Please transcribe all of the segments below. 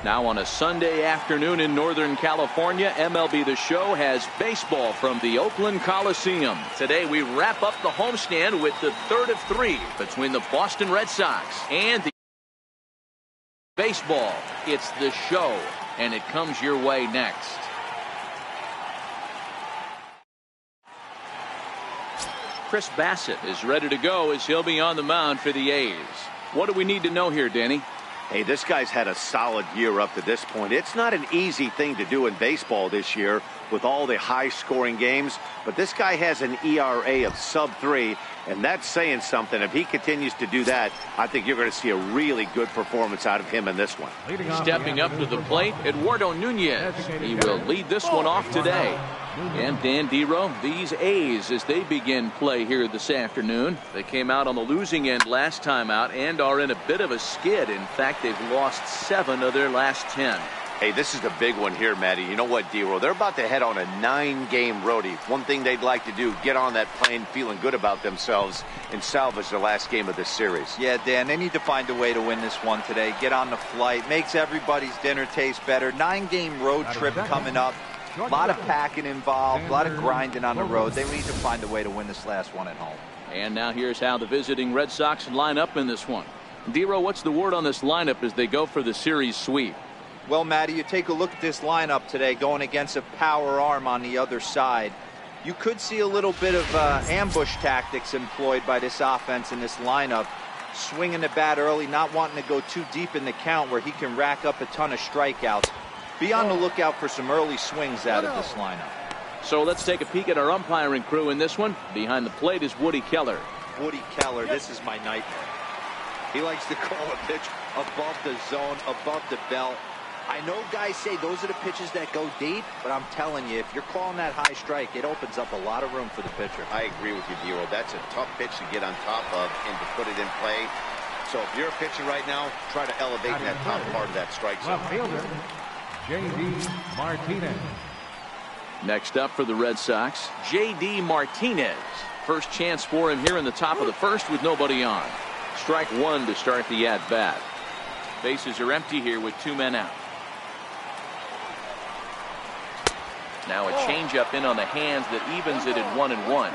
Now on a Sunday afternoon in Northern California, MLB The Show has baseball from the Oakland Coliseum. Today we wrap up the homestand with the third of three between the Boston Red Sox and the baseball. It's The Show, and it comes your way next. Chris Bassett is ready to go as he'll be on the mound for the A's. What do we need to know here, Danny? Hey, this guy's had a solid year up to this point. It's not an easy thing to do in baseball this year with all the high-scoring games, but this guy has an ERA of sub-3, and that's saying something. If he continues to do that, I think you're going to see a really good performance out of him in this one. Stepping up to the plate, Eduardo Nunez. He will lead this one off today. And Dan Dero, these A's, as they begin play here this afternoon, they came out on the losing end last time out and are in a bit of a skid. In fact, they've lost 7 of their last 10. Hey, this is the big one here, Matty. You know what, Dero? They're about to head on a 9-game roadie. One thing they'd like to do, get on that plane feeling good about themselves and salvage the last game of this series. Yeah, Dan, they need to find a way to win this one today. Get on the flight. Makes everybody's dinner taste better. 9-game road trip coming up. A lot of packing involved, a lot of grinding on the road. They need to find a way to win this last one at home. And now here's how the visiting Red Sox line up in this one. Dero, what's the word on this lineup as they go for the series sweep? Well, Matty, you take a look at this lineup today going against a power arm on the other side. You could see a little bit of ambush tactics employed by this offense in this lineup. Swinging the bat early, not wanting to go too deep in the count where he can rack up a ton of strikeouts. Be on the lookout for some early swings out of this lineup. So let's take a peek at our umpiring crew in this one. Behind the plate is Woody Keller. Woody Keller, this is my nightmare. He likes to call a pitch above the zone, above the belt. I know guys say those are the pitches that go deep, but I'm telling you, if you're calling that high strike, it opens up a lot of room for the pitcher. I agree with you, Dero. That's a tough pitch to get on top of and to put it in play. So if you're a pitcher right now, try to elevate that top part of that strike zone. J.D. Martinez. Next up for the Red Sox, J.D. Martinez. First chance for him here in the top of the first with nobody on. Strike one to start the at-bat. Bases are empty here with 2 men out. Now a changeup in on the hands that evens it at 1-1.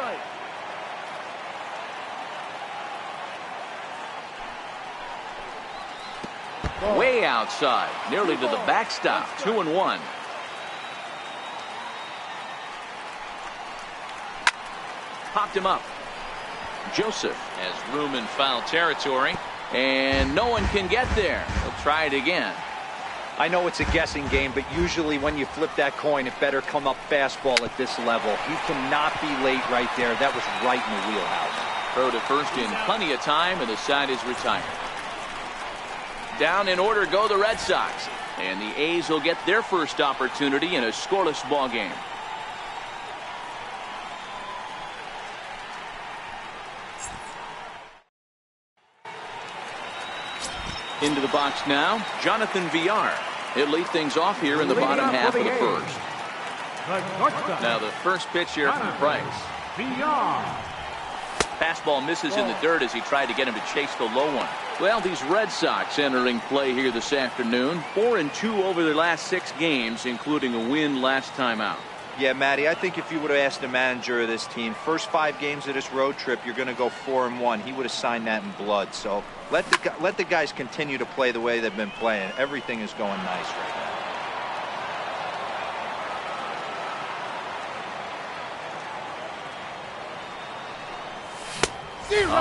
Way outside, nearly to the backstop. 2-1. Popped him up. Joseph has room in foul territory, and no one can get there. He'll try it again. I know it's a guessing game, but usually when you flip that coin, it better come up fastball at this level. He cannot be late right there. That was right in the wheelhouse. Throw to first in plenty of time, and the side is retired. Down in order go the Red Sox, and the A's will get their first opportunity in a scoreless ball game. Into the box now, Jonathan Villar. He'll lead things off here in the bottom half of the first. Now the first pitch here from Price. Fastball misses in the dirt as he tried to get him to chase the low one. Well, these Red Sox entering play here this afternoon. 4-2 over their last 6 games, including a win last time out. Yeah, Matty, I think if you would have asked the manager of this team, first 5 games of this road trip, you're going to go 4-1. He would have signed that in blood. So let the guys continue to play the way they've been playing. Everything is going nice right now.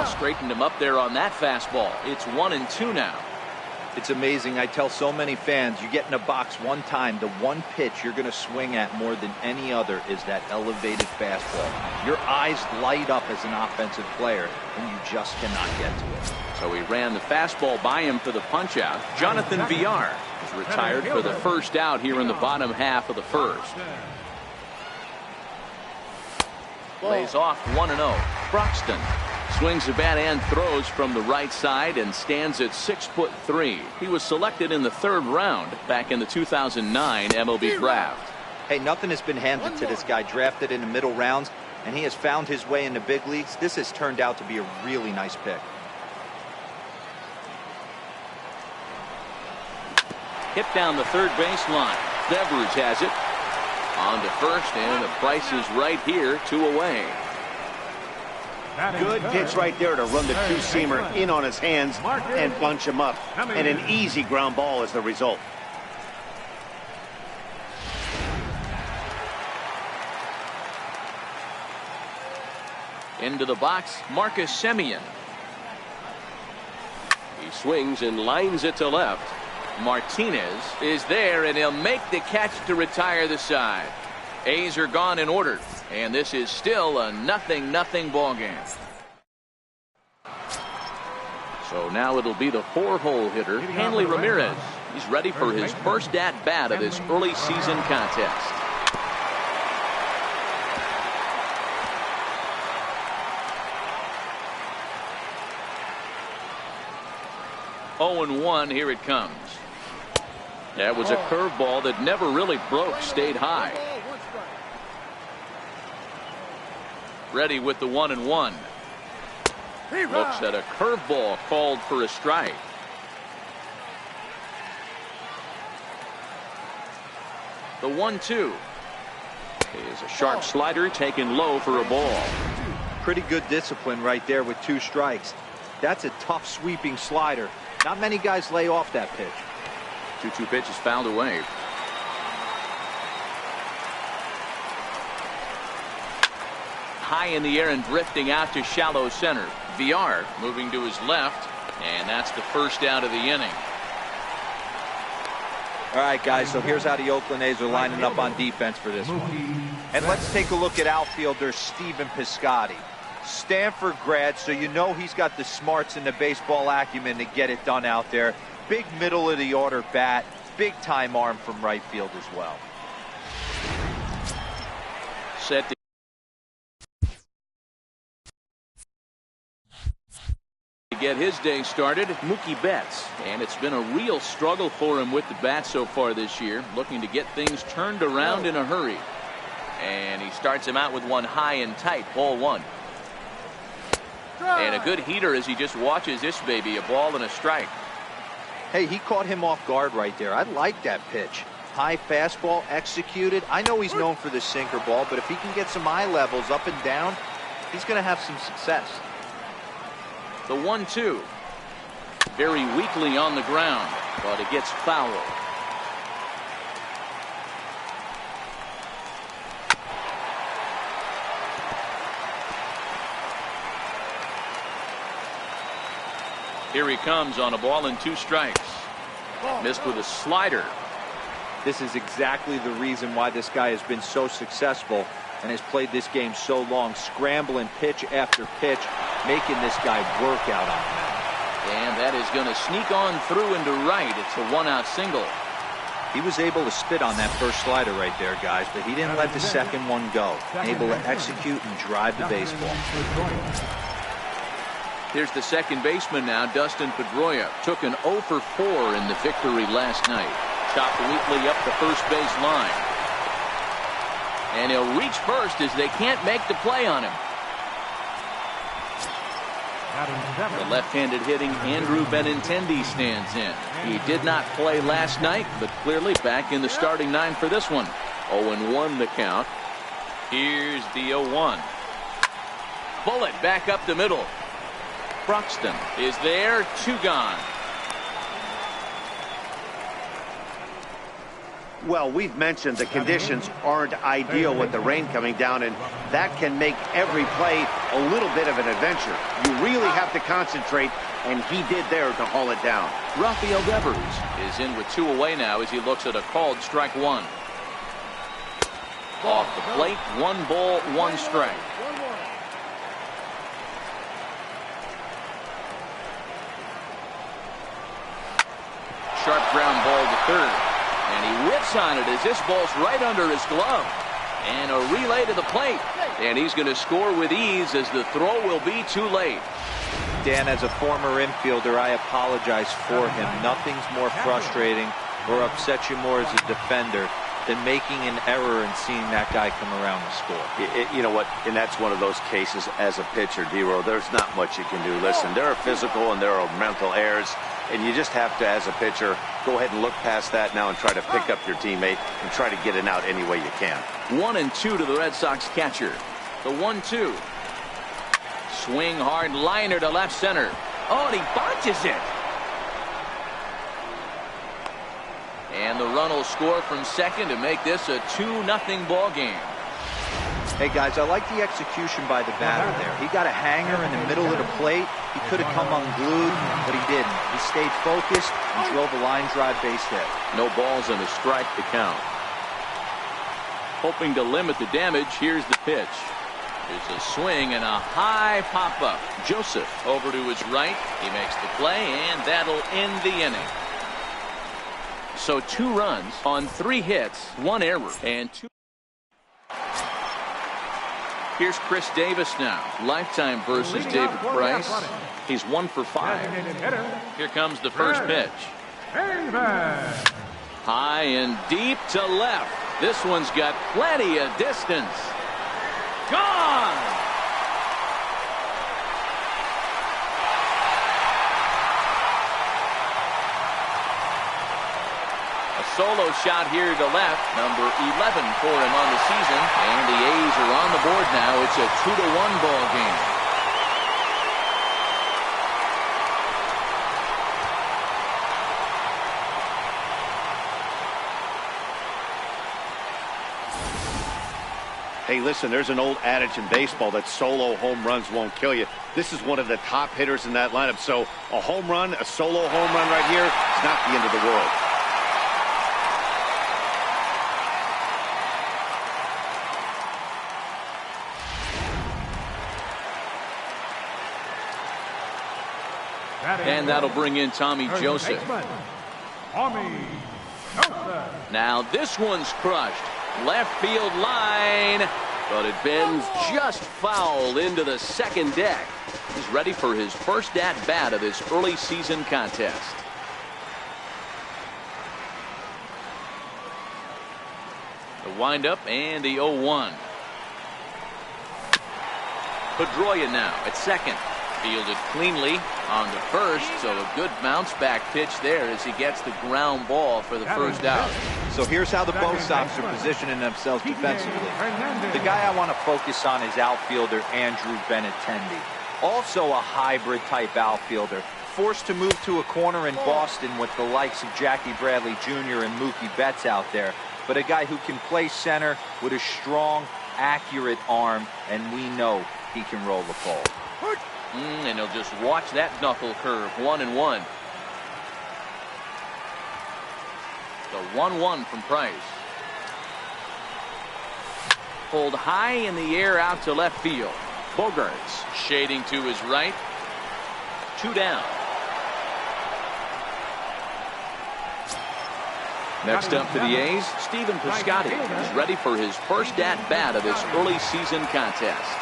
Straightened him up there on that fastball. It's 1-2 now. It's amazing. I tell so many fans, you get in a box one time, the one pitch you're going to swing at more than any other is that elevated fastball. Your eyes light up as an offensive player, and you just cannot get to it. So he ran the fastball by him for the punch-out. Jonathan Villar is retired for the first out here in the bottom half of the first. Lays off 1-0. Broxton swings the bat and throws from the right side and stands at 6'3". He was selected in the 3rd round back in the 2009 MLB draft. Hey, nothing has been handed to this guy. Drafted in the middle rounds, and he has found his way in the big leagues. This has turned out to be a really nice pick. Hit down the third baseline. Devers has it. On to first, and the Price is right here, 2 away. Good pitch right there to run the two-seamer in on his hands and bunch him up. And an easy ground ball is the result. Into the box, Marcus Semien. He swings and lines it to left. Martinez is there, and he'll make the catch to retire the side. A's are gone in order, and this is still a 0-0 ball game. So now it'll be the 4-hole hitter, Hanley Ramirez. He's ready for his first at-bat of this early season contest. Oh, and 1, here it comes. That was a curveball that never really broke, stayed high. Ready with the 1-1. Looks at a curveball called for a strike. The 1-2 is a sharp slider taken low for a ball. Pretty good discipline right there with 2 strikes. That's a tough sweeping slider. Not many guys lay off that pitch. 2-2 pitch is fouled away. High in the air and drifting out to shallow center. VR moving to his left, and that's the first out of the inning. All right, guys, so here's how the Oakland A's are lining up on defense for this one. And let's take a look at outfielder Stephen Piscotty. Stanford grad, so you know he's got the smarts and the baseball acumen to get it done out there. Big middle of the order bat, big time arm from right field as well. Set to get his day started, Mookie Betts, and it's been a real struggle for him with the bat so far this year, looking to get things turned around in a hurry. And he starts him out with one high and tight, ball 1. And a good heater as he just watches this baby, a ball and a strike. Hey, he caught him off guard right there. I like that pitch. High fastball executed. I know he's known for the sinker ball, but if he can get some eye levels up and down, he's going to have some success. The 1-2. Very weakly on the ground, but it gets foul. Here he comes on a ball and 2 strikes. Missed with a slider. This is exactly the reason why this guy has been so successful and has played this game so long, scrambling pitch after pitch, making this guy work out on the mound. And that is going to sneak on through into right. It's a 1-out single. He was able to spit on that first slider right there, guys, but he didn't let the second one go. Able to execute and drive the baseball. Here's the second baseman now, Dustin Pedroia. Took an 0 for 4 in the victory last night. Chopped weakly up the first base line. And he'll reach first as they can't make the play on him. The left-handed hitting Andrew Benintendi stands in. He did not play last night, but clearly back in the starting 9 for this one. 0-1 the count. Here's the 0-1. Bullet back up the middle. Broxton is there, 2 gone. Well, we've mentioned the conditions aren't ideal with the rain coming down, and that can make every play a little bit of an adventure. You really have to concentrate, and he did there to haul it down. Rafael Devers is in with 2 away now as he looks at a called strike 1. Off the plate, 1 ball, 1 strike. Sharp ground ball to third. And he whips on it as this ball's right under his glove. And a relay to the plate. And he's going to score with ease as the throw will be too late. Dan, as a former infielder, I apologize for him. Nothing's more frustrating or upsets you more as a defender than making an error and seeing that guy come around the score. You know what? And that's one of those cases as a pitcher, D-Row. There's not much you can do. Listen, there are physical and there are mental errors, and you just have to, as a pitcher, go ahead and look past that now and try to pick up your teammate and try to get it out any way you can. 1-2 to the Red Sox catcher. The 1-2. Swing hard liner to left center. Oh, and he botches it. And the run will score from second to make this a 2-0 ball game. Hey guys, I like the execution by the batter there. He got a hanger in the middle of the plate. He could have come unglued, but he didn't. He stayed focused and drove a line drive base hit. No balls and a strike to count. Hoping to limit the damage, here's the pitch. There's a swing and a high pop-up. Joseph over to his right. He makes the play, and that'll end the inning. So 2 runs on 3 hits, 1 error, and 2. Here's Chris Davis now. Lifetime versus David Price. He's 1 for 5. Here comes the first pitch. High and deep to left. This one's got plenty of distance. Gone! Solo shot here to left, number 11 for him on the season, and the A's are on the board now. It's a 2-1 ball game. Hey, listen, there's an old adage in baseball that solo home runs won't kill you. This is one of the top hitters in that lineup, so a home run, a solo home run right here, is not the end of the world. And that'll bring in Tommy Joseph. Now this one's crushed. Left field line, but it bends just foul into the second deck. He's ready for his first at-bat of this early season contest. The windup and the 0-1. Pedroia now at second. Fielded cleanly on to first, so a good bounce back pitch there as he gets the ground ball for the first out. So here's how the Bo Sox are positioning themselves defensively. The guy I want to focus on is outfielder Andrew Benintendi. Also a hybrid type outfielder, forced to move to a corner in Boston with the likes of Jackie Bradley Jr. and Mookie Betts out there, but a guy who can play center with a strong, accurate arm, and we know he can roll the ball. And he'll just watch that knuckle curve. 1-1. The 1-1 from Price. Pulled high in the air out to left field. Bogarts shading to his right. 2 down. Next up for the A's, Stephen Piscotty is ready for his first at-bat of this early season contest.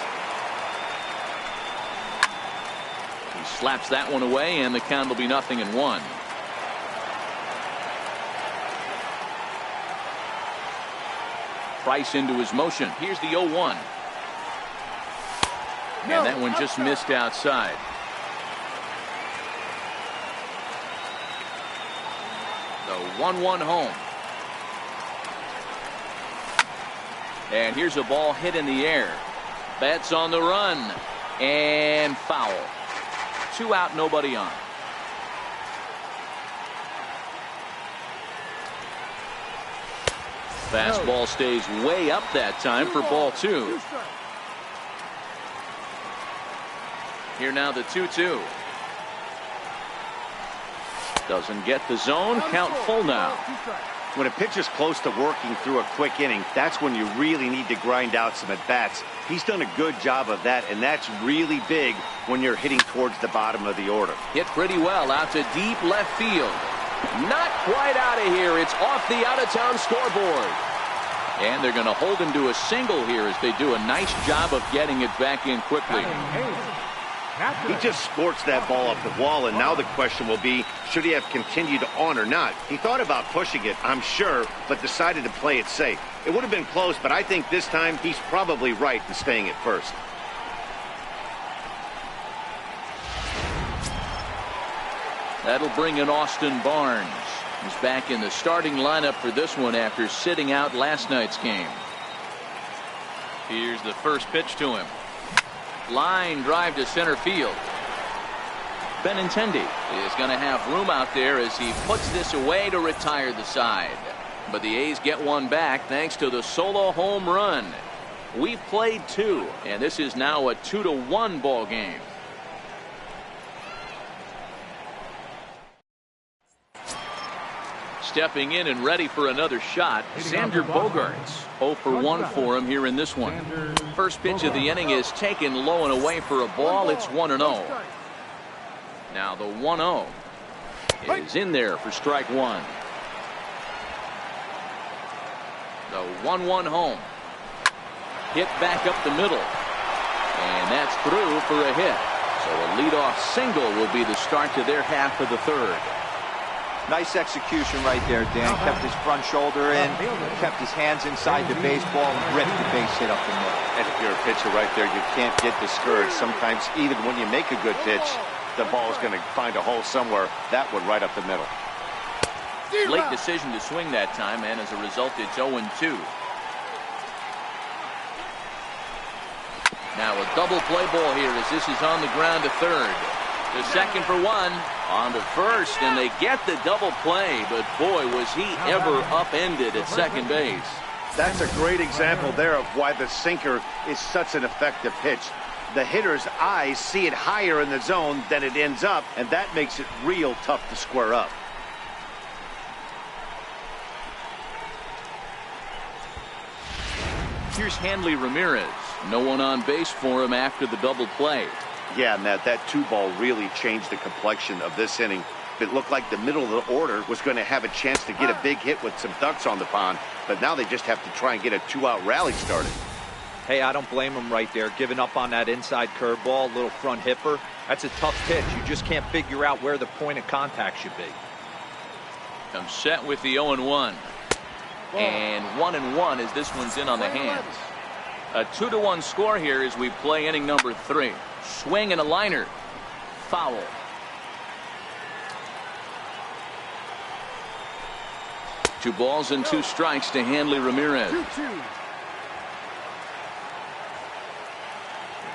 He slaps that one away, and the count will be 0-1. Price into his motion. Here's the 0-1. And that one just missed outside. The 1-1 home. And here's a ball hit in the air. Betts on the run. And foul. 2 out, nobody on. Fastball stays way up that time for ball 2. Here now the 2-2. Doesn't get the zone. Count full now. When a pitcher's close to working through a quick inning, that's when you really need to grind out some at-bats. He's done a good job of that, and that's really big when you're hitting towards the bottom of the order. Hit pretty well out to deep left field. Not quite out of here. It's off the out-of-town scoreboard. And they're going to hold him to a single here as they do a nice job of getting it back in quickly. He just sports that ball up the wall, and now the question will be, should he have continued on or not? He thought about pushing it, I'm sure, but decided to play it safe. It would have been close, but I think this time he's probably right in staying at first. That'll bring in Austin Barnes. He's back in the starting lineup for this one after sitting out last night's game. Here's the first pitch to him. Line drive to center field. Benintendi is going to have room out there as he puts this away to retire the side. But the A's get one back thanks to the solo home run. We've played two, and this is now a 2-1 ball game. Stepping in and ready for another shot, Xander Bogaerts. 0 for 1 for him here in this one. First pitch of the inning is taken low and away for a ball. It's 1-0. Now the 1-0 is in there for strike one. The 1-1 home. Hit back up the middle. And that's through for a hit. So a leadoff single will be the start to their half of the third. Nice execution right there, Dan. Kept his front shoulder in, kept his hands inside the baseball, and ripped the base hit up the middle. And if you're a pitcher right there, you can't get discouraged. Sometimes even when you make a good pitch, the ball's going to find a hole somewhere. That one right up the middle. Late decision to swing that time, and as a result, it's 0-2. Now a double play ball here as this is on the ground to third. The second for one, on to first, and they get the double play, but boy, was he ever upended at second base. That's a great example there of why the sinker is such an effective pitch. The hitter's eyes see it higher in the zone than it ends up, and that makes it real tough to square up. Here's Hanley Ramirez. No one on base for him after the double play. Yeah, and that two ball really changed the complexion of this inning. It looked like the middle of the order was going to have a chance to get a big hit with some ducks on the pond, but now they just have to try and get a two-out rally started. Hey, I don't blame him right there. Giving up on that inside curveball, little front hipper. That's a tough pitch. You just can't figure out where the point of contact should be. I'm set with the 0-1. And 1-1 as this one's in on the hands. A 2-1 score here as we play inning number 3. Swing and a liner. Foul. Two balls and two strikes to Hanley Ramirez. 2-2.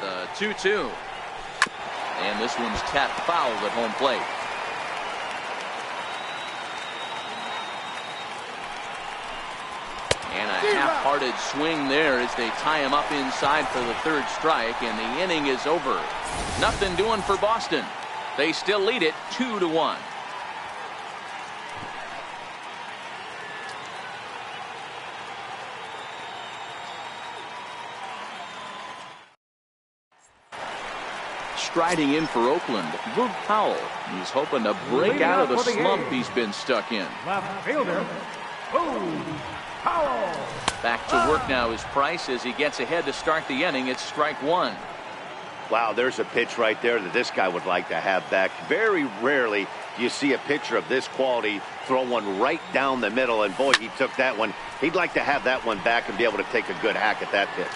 The 2-2. And this one's tapped foul at home plate. And a half-hearted swing there as they tie him up inside for the third strike, and the inning is over. Nothing doing for Boston. They still lead it 2-1. Striding in for Oakland, Boog Powell. He's hoping to break out of the slump he's been stuck in. Left fielder, Boog Powell. Back to work now is Price as he gets ahead to start the inning. It's strike one. Wow, there's a pitch right there that this guy would like to have back. Very rarely do you see a pitcher of this quality throw one right down the middle, and boy, he took that one. He'd like to have that one back and be able to take a good hack at that pitch.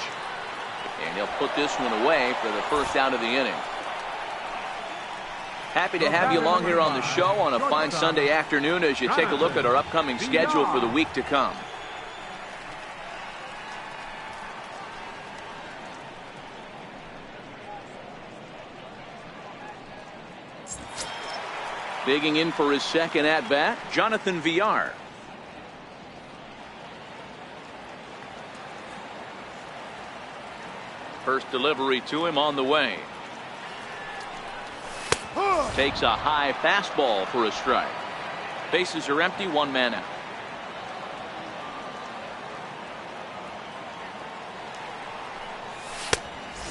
And he'll put this one away for the first out of the inning. Happy to have you along here on the show on a fine Sunday afternoon as you take a look at our upcoming schedule for the week to come. Digging in for his second at-bat, Jonathan Villar. First delivery to him on the way. Takes a high fastball for a strike. Bases are empty, one man out.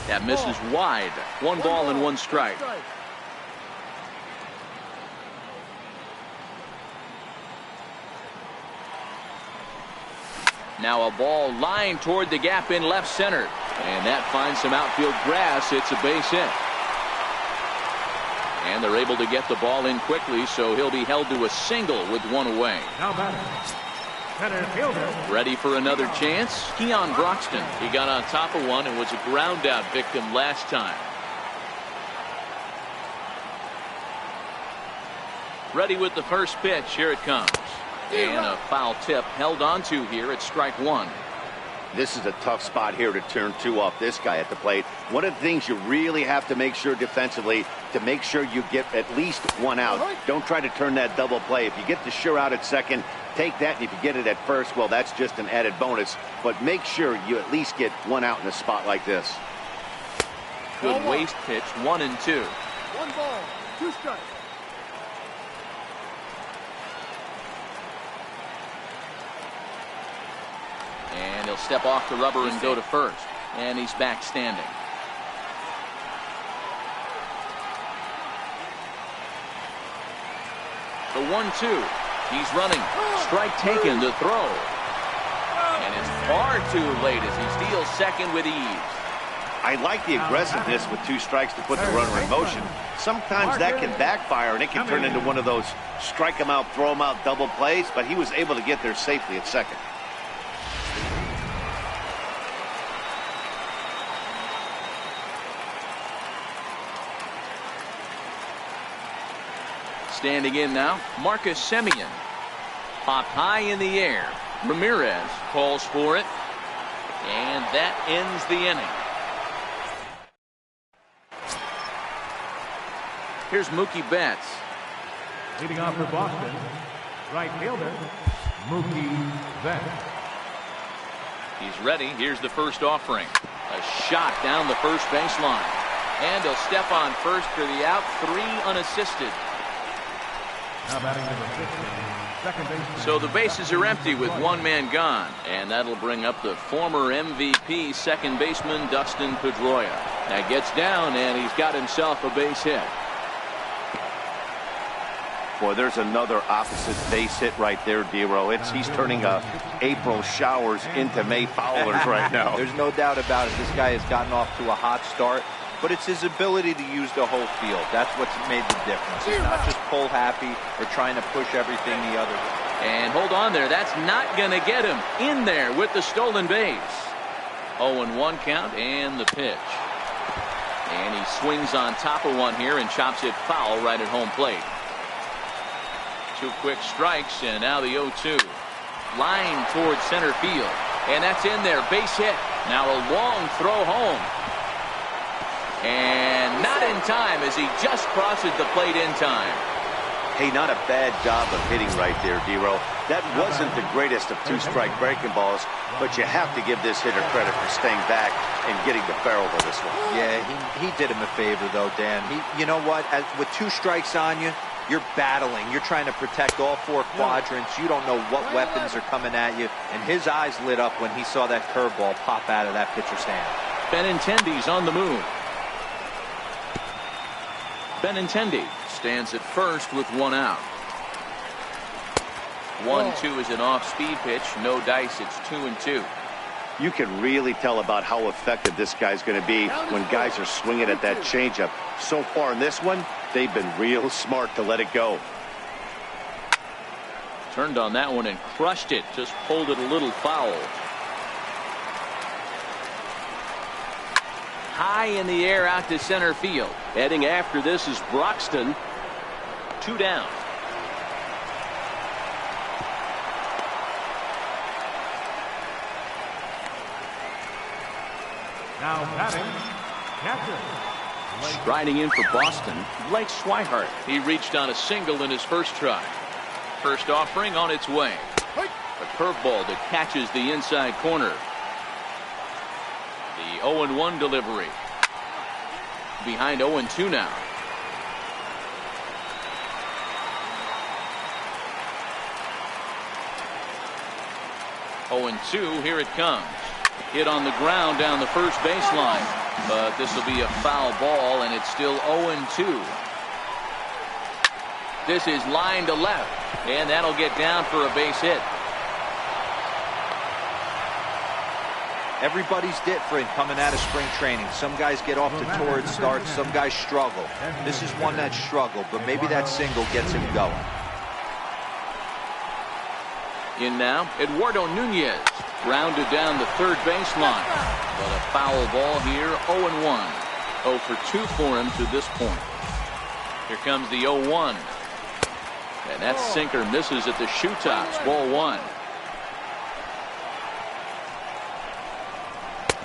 That misses wide. One ball and one strike. Now a ball lined toward the gap in left center. And that finds some outfield grass. It's a base hit. And they're able to get the ball in quickly, so he'll be held to a single with one away. Now batting, center fielder. Ready for another chance? Keon Broxton. He got on top of one and was a ground out victim last time. Ready with the first pitch. Here it comes. And a foul tip held onto here at strike one. This is a tough spot here to turn two off this guy at the plate. One of the things you really have to make sure defensively to make sure you get at least one out. Don't try to turn that double play. If you get the sure out at second, take that, and if you get it at first, well, that's just an added bonus. But make sure you at least get one out in a spot like this. Good waste pitch, 1-2. 1 ball, 2 strikes. And he'll step off the rubber and go to first. And he's back standing. The 1-2. He's running. Strike taken to throw. And it's far too late as he steals second with ease. I like the aggressiveness with 2 strikes to put the runner in motion. Sometimes that can backfire, and it can turn into one of those strike him out, throw him out double plays, but he was able to get there safely at second. Standing in now, Marcus Semien. Popped high in the air. Ramirez calls for it. And that ends the inning. Here's Mookie Betts. Leading off for Boston, right fielder, Mookie Betts. He's ready. Here's the first offering. A shot down the first baseline. And he'll step on first for the out. 3 unassisted. Now batting number 16, second baseman. So the bases are empty with 1 man gone. And that'll bring up the former MVP second baseman Dustin Pedroia. Now gets down and he's got himself a base hit. Boy, there's another opposite base hit right there, Dero. He's turning April showers into May foulers right now. There's no doubt about it. This guy has gotten off to a hot start, but it's his ability to use the whole field. That's what's made the difference. It's not just pull happy or trying to push everything the other way. And hold on there. That's not going to get him in there with the stolen base. 0-1 count and the pitch. And he swings on top of one here and chops it foul right at home plate. 2 quick strikes, and now the 0-2. Line towards center field. And that's in there. Base hit. Now a long throw home. And not in time as he just crosses the plate in time. Hey, not a bad job of hitting right there, Dero. That wasn't the greatest of 2-strike breaking balls, but you have to give this hitter credit for staying back and getting the barrel for this one. Yeah, he did him a favor, though, Dan. You know what? With 2 strikes on you, you're battling. You're trying to protect all 4 quadrants. You don't know what weapons are coming at you. And his eyes lit up when he saw that curveball pop out of that pitcher's hand. Benintendi's on the move. Benintendi stands at first with 1 out. 1-2 is an off-speed pitch. No dice. It's 2-2. You can really tell about how effective this guy's going to be when guys are swinging at that changeup. So far in this one, they've been real smart to let it go. Turned on that one and crushed it. Just pulled it a little foul. High in the air out to center field. Heading after this is Broxton. 2 down. Now batting, catcher. Striding in for Boston, Blake Swihart. He reached on a single in his first try. First offering on its way. A curveball that catches the inside corner. The 0-1 delivery. Behind 0-2 now. Oh, 0-2, here it comes. Hit on the ground down the first baseline. But this will be a foul ball, and it's still 0-2. This is line to left, and that'll get down for a base hit. Everybody's different coming out of spring training. Some guys get off to torrid starts, some guys struggle. This is one that struggled, but maybe that single gets him going. In now, Eduardo Nunez, grounded down the third baseline. But a foul ball here, 0-1. 0 for 2 for him to this point. Here comes the 0-1. And that sinker misses at the shoe tops, ball 1.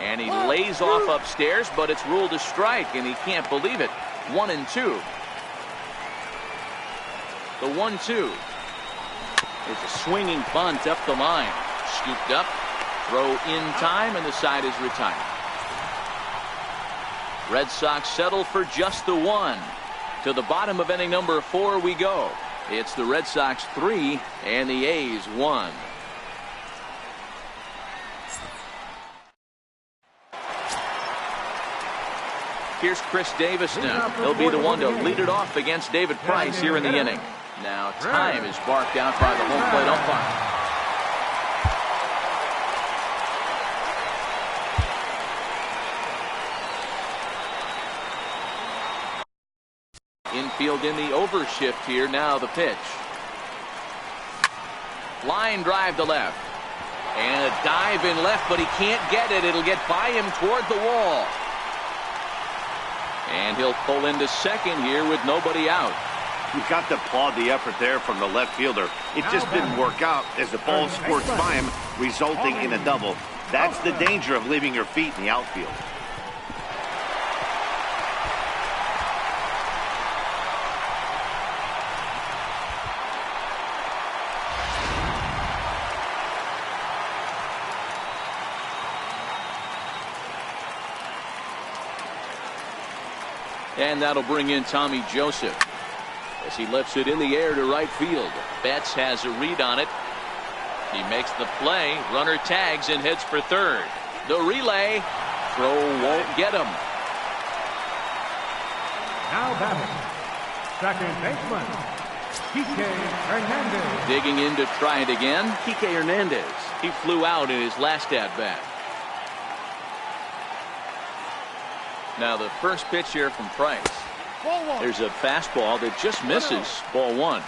And he lays off upstairs, but it's ruled a strike, and he can't believe it. 1-2. The 1-2. It's a swinging bunt up the line. Scooped up, throw in time, and the side is retired. Red Sox settle for just the 1. To the bottom of inning number 4 we go. It's the Red Sox 3 and the A's 1. Here's Chris Davis now. He'll be the one to lead it off against David Price here in the inning. Now time is barked out by the home plate umpire. Infield in the overshift here. Now the pitch. Line drive to left. And a dive in left, but he can't get it. It'll get by him toward the wall. And he'll pull into second here with nobody out. You've got to applaud the effort there from the left fielder. It just didn't work out as the ball squirts by him, resulting in a double. That's the danger of leaving your feet in the outfield. And that'll bring in Tommy Joseph as he lifts it in the air to right field. Betts has a read on it. He makes the play. Runner tags and heads for third. The relay. Throw won't get him. Now batting, second baseman, Kike Hernandez. Digging in to try it again. Kike Hernandez. He flew out in his last at bat. Now the first pitch here from Price. There's a fastball that just misses. Ball 1.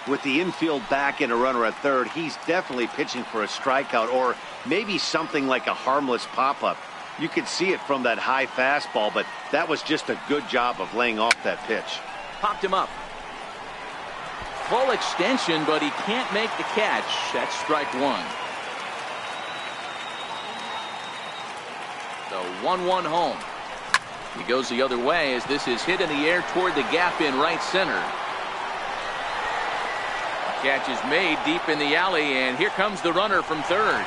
With the infield back and a runner at third, he's definitely pitching for a strikeout or maybe something like a harmless pop-up. You could see it from that high fastball, but that was just a good job of laying off that pitch. Popped him up. Full extension, but he can't make the catch. That's strike 1. The 1-1 home. He goes the other way as this is hit in the air toward the gap in right center. Catch is made deep in the alley, and here comes the runner from third.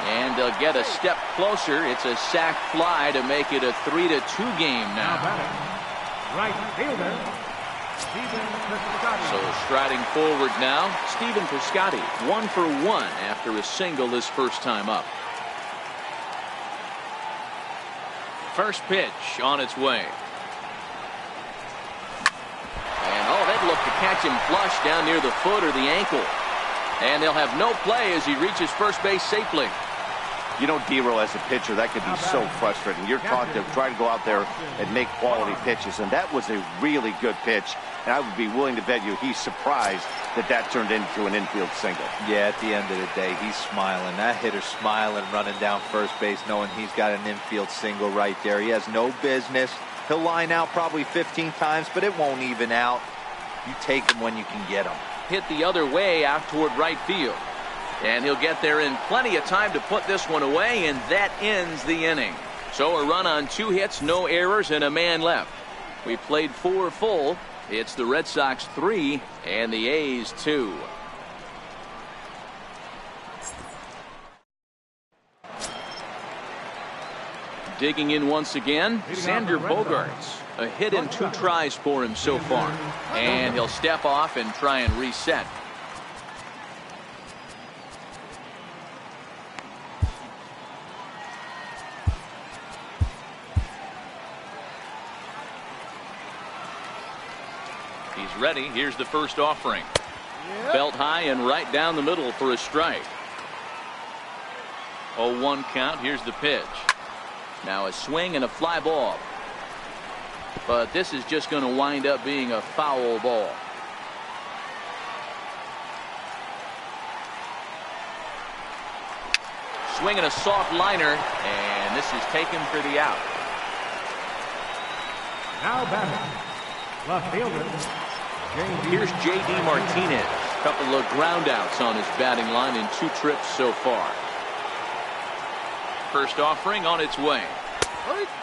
And they'll get a step closer. It's a sac fly to make it a 3-2 game now. Right fielder, Stephen Piscotty. So striding forward now, Stephen Piscotty, 1 for 1 after a single his first time up. First pitch on its way. And they'd look to catch him flush down near the foot or the ankle. And they'll have no play as he reaches first base safely. You know, D-Row, as a pitcher, that could be so frustrating. You're taught to try to go out there and make quality pitches, and that was a really good pitch. And I would be willing to bet you he's surprised that that turned into an infield single. Yeah, at the end of the day, he's smiling. That hitter's smiling, running down first base, knowing he's got an infield single right there. He has no business. He'll line out probably 15 times, but it won't even out. You take him when you can get him. Hit the other way out toward right field. And he'll get there in plenty of time to put this one away, and that ends the inning. So a run on 2 hits, no errors, and a man left. We played 4 full. It's the Red Sox 3 and the A's 2. Digging in once again, Xander Bogaerts. A hit in 2 tries for him so far. And he'll step off and try and reset. He's ready. Here's the first offering. Belt high and right down the middle for a strike. 0-1 count. Here's the pitch. Now a swing and a fly ball. But this is just going to wind up being a foul ball. Swing and a soft liner, and this is taken for the out. Now batting, left fielder. Here's J.D. Martinez. A couple of ground outs on his batting line in 2 trips so far. First offering on its way.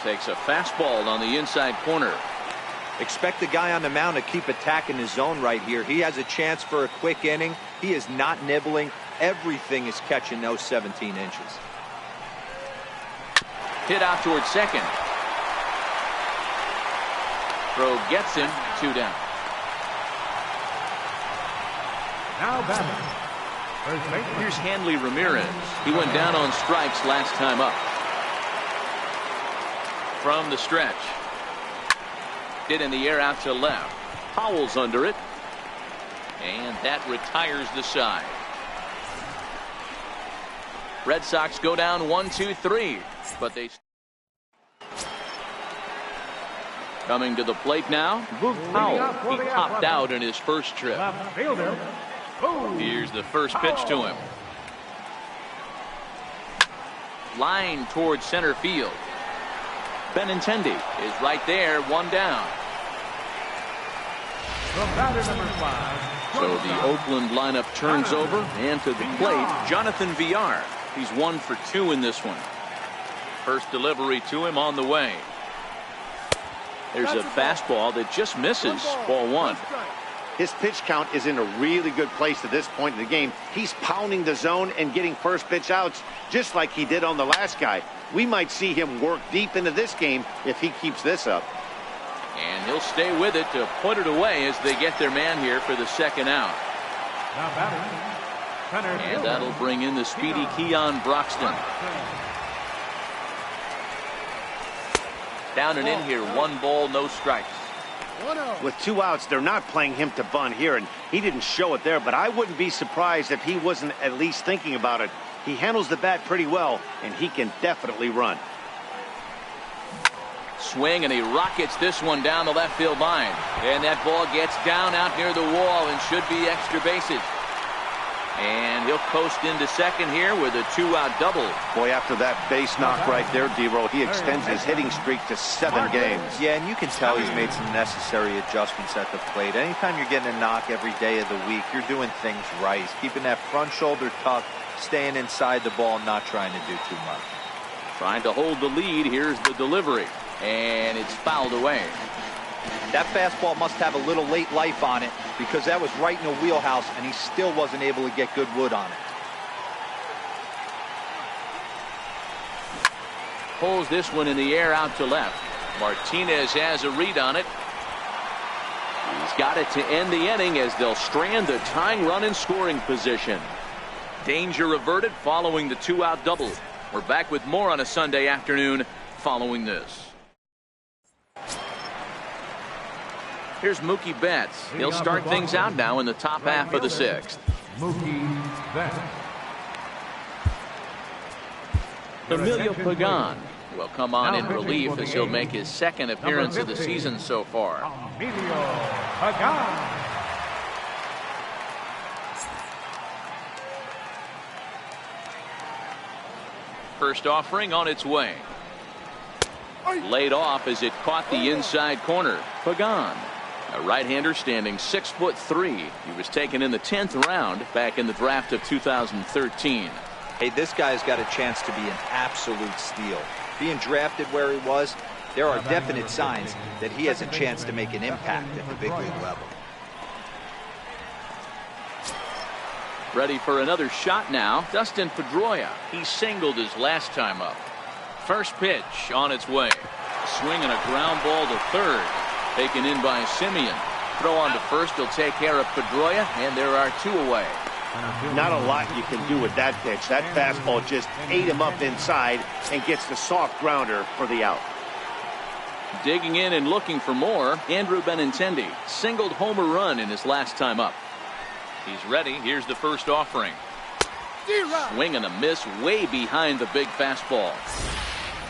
Takes a fastball on the inside corner. Expect the guy on the mound to keep attacking his zone right here. He has a chance for a quick inning. He is not nibbling. Everything is catching those 17 inches. Hit out towards second. Throw gets him. 2 down. Now batting, first baseman. Here's Hanley Ramirez. He went down on strikes last time up. From the stretch. Hit in the air out to left. Powell's under it. And that retires the side. Red Sox go down 1-2-3. But they... Coming to the plate now, Powell. He popped out in his first trip. Left fielder. Ooh. Here's the first pitch to him. Line towards center field. Benintendi is right there, 1 down. The batter number 5. So the Oakland lineup turns over, and to the plate, Jonathan Villar. He's 1 for 2 in this one. First delivery to him on the way. There's a fastball that just misses. Ball 1. His pitch count is in a really good place at this point in the game. He's pounding the zone and getting first pitch outs just like he did on the last guy. We might see him work deep into this game if he keeps this up. And he'll stay with it to put it away as they get their man here for the second out. Now batting, center And fielder. that'll bring in the speedy Keon Broxton. Down and in here, 1 ball, no strikes. With 2 outs, they're not playing him to bunt here, and he didn't show it there, but I wouldn't be surprised if he wasn't at least thinking about it. He handles the bat pretty well, and he can definitely run. Swing, and he rockets this one down the left field line. And that ball gets down out near the wall and should be extra bases. And he'll coast into second here with a 2-out double. Boy, after that base knock right there, D-Row, he extends his hitting streak to 7 games. Yeah, and you can tell he's made some necessary adjustments at the plate. Anytime you're getting a knock every day of the week, you're doing things right. He's keeping that front shoulder tucked, staying inside the ball, not trying to do too much. Trying to hold the lead. Here's the delivery. And it's fouled away. That fastball must have a little late life on it because that was right in the wheelhouse and he still wasn't able to get good wood on it. Pulls this one in the air out to left. Martinez has a read on it. He's got it to end the inning as they'll strand the tying run in scoring position. Danger averted following the 2-out double. We're back with more on a Sunday afternoon following this. Here's Mookie Betts. He'll start things out now in the top half of the 6th. Mookie Betts. Emilio Pagan will come on in relief as he'll make his 2nd appearance of the season so far. Emilio Pagan. First offering on its way. Laid off as it caught the inside corner. Pagan, a right-hander standing 6'3". He was taken in the 10th round back in the draft of 2013. Hey, this guy's got a chance to be an absolute steal. Being drafted where he was, there are definite signs that he has a chance to make an impact at the big league level. Ready for another shot now. Dustin Pedroia. He singled his last time up. First pitch on its way. Swing and a ground ball to third. Taken in by Simeon. Throw on to first. He'll take care of Pedroia, and there are 2 away. Not a lot you can do with that pitch. That fastball just ate him up inside and gets the soft grounder for the out. Digging in and looking for more, Andrew Benintendi singled homer run in his last time up. He's ready. Here's the first offering. Swing and a miss way behind the big fastball.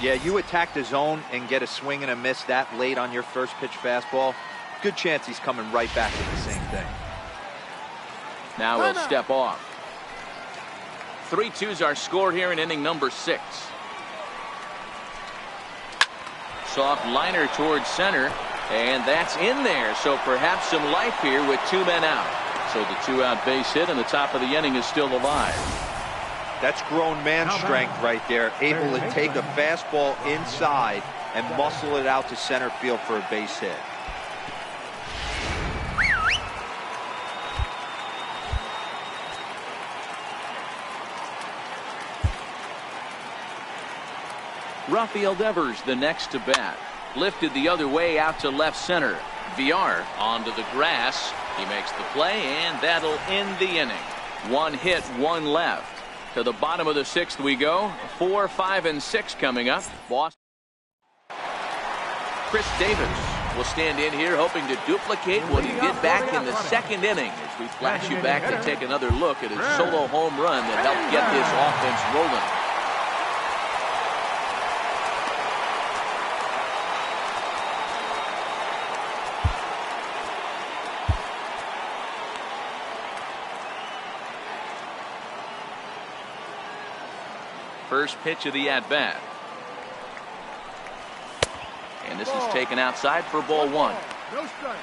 Yeah, you attack the zone and get a swing and a miss that late on your first pitch fastball. Good chance he's coming right back with the same thing. Now he'll step off. 3-2's our score here in inning number 6. Soft liner towards center, and that's in there. So perhaps some life here with 2 men out. So the 2-out base hit and the top of the inning is still alive. That's grown man strength right there. Able to take a fastball inside and muscle it out to center field for a base hit. Rafael Devers the next to bat. Lifted the other way out to left center. VR onto the grass. He makes the play, and that'll end the inning. 1 hit, 1 left. To the bottom of the 6th we go. 4, 5, and 6 coming up. Boston. Chris Davis will stand in here hoping to duplicate what he did back in the 2nd inning, as we flash you back to take another look at his solo home run that helped get this offense rolling. First pitch of the at-bat. And this is taken outside for ball 1. No strike.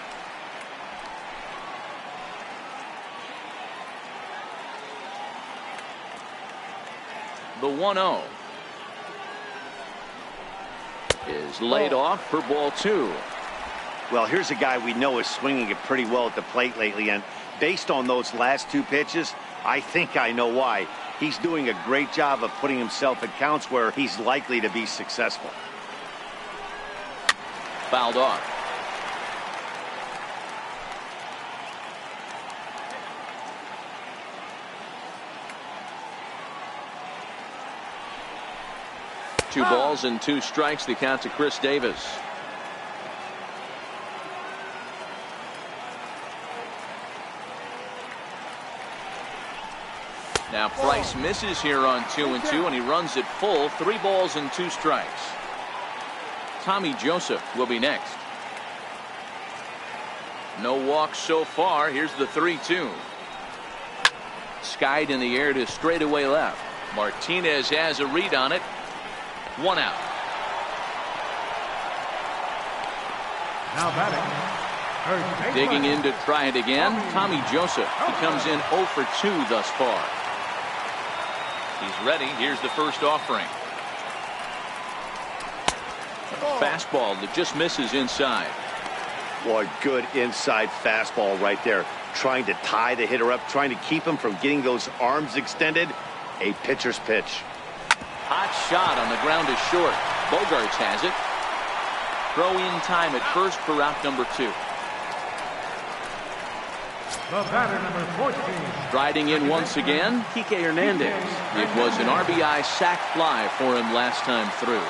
The 1-0 is laid off for ball 2. Well, here's a guy we know is swinging it pretty well at the plate lately, and based on those last 2 pitches, I think I know why. He's doing a great job of putting himself in counts where he's likely to be successful. Fouled off. Two balls and 2 strikes, the count to Chris Davis. Now Price misses here on 2-2, and he runs it full. 3 balls and 2 strikes. Tommy Joseph will be next. No walks so far. Here's the 3-2. Skied in the air to straightaway left. Martinez has a read on it. 1 out. Now batting. Digging in to try it again. Tommy Joseph. He comes in 0 for 2 thus far. He's ready. Here's the first offering. Fastball that just misses inside. Boy, good inside fastball right there. Trying to tie the hitter up, trying to keep him from getting those arms extended. A pitcher's pitch. Hot shot on the ground is short. Bogarts has it. Throw in time at first for out number 2. The batter, number 14. Striding in once again, Kike Hernandez. It was an RBI sac fly for him last time through.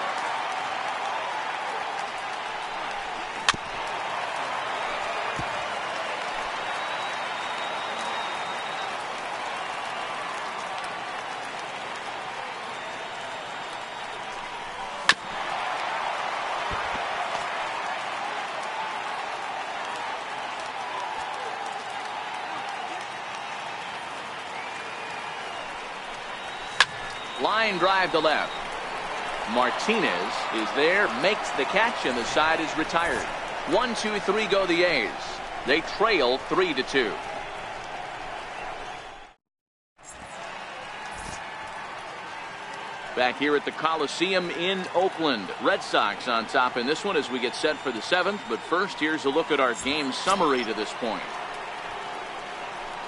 Line drive to left. Martinez is there, makes the catch, and the side is retired. 1, 2, 3 go the A's. They trail 3-2. Back here at the Coliseum in Oakland. Red Sox on top in this one as we get set for the 7th. But first, here's a look at our game summary to this point.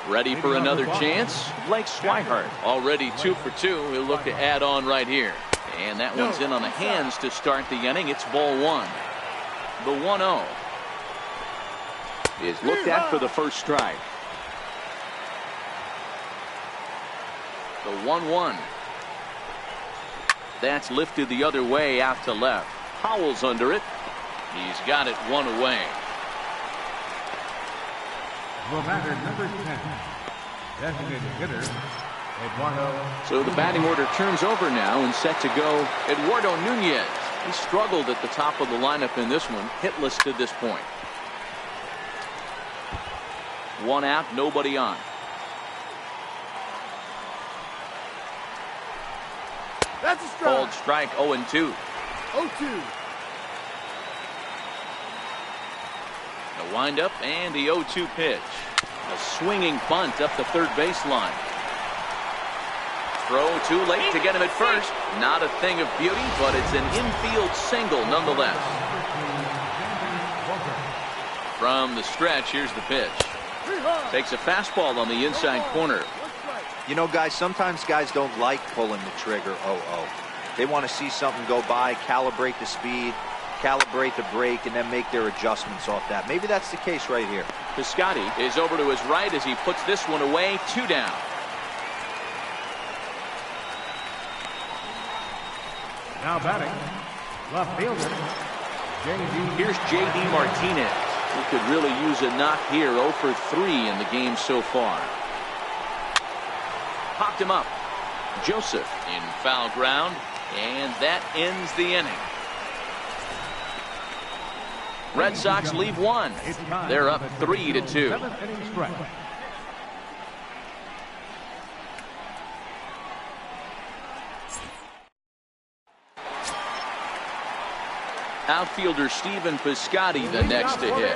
Ready for another chance? Blake Swihart already 2 for 2. He'll look to add on right here. And that one's in on the hands to start the inning. It's ball 1. The 1-0 is looked at for the first strike. The 1-1. That's lifted the other way out to left. Howell's under it. He's got it 1 away. The batter, number 10. Designated hitter, Eduardo. So the batting order turns over now and set to go Eduardo Nunez. He struggled at the top of the lineup in this one, hitless to this point. One out, nobody on. That's a strike. Called strike 0-2. 0-2. The windup and the 0-2 pitch. A swinging bunt up the third baseline. Throw too late to get him at first. Not a thing of beauty, but it's an infield single nonetheless. From the stretch, here's the pitch. Takes a fastball on the inside corner. You know, guys, sometimes guys don't like pulling the trigger 0-0. They want to see something go by, calibrate the speed, calibrate the brake, and then make their adjustments off that. Maybe that's the case right here. Piscotty is over to his right as he puts this one away. 2 down. Now batting, left fielder, J.D. Here's J.D. Martinez. He could really use a knock here. 0 for 3 in the game so far. Popped him up. Joseph in foul ground, and that ends the inning. Red Sox leave one. They're up 3-2. 7th inning stretch. Outfielder Stephen Piscotty the next to hit.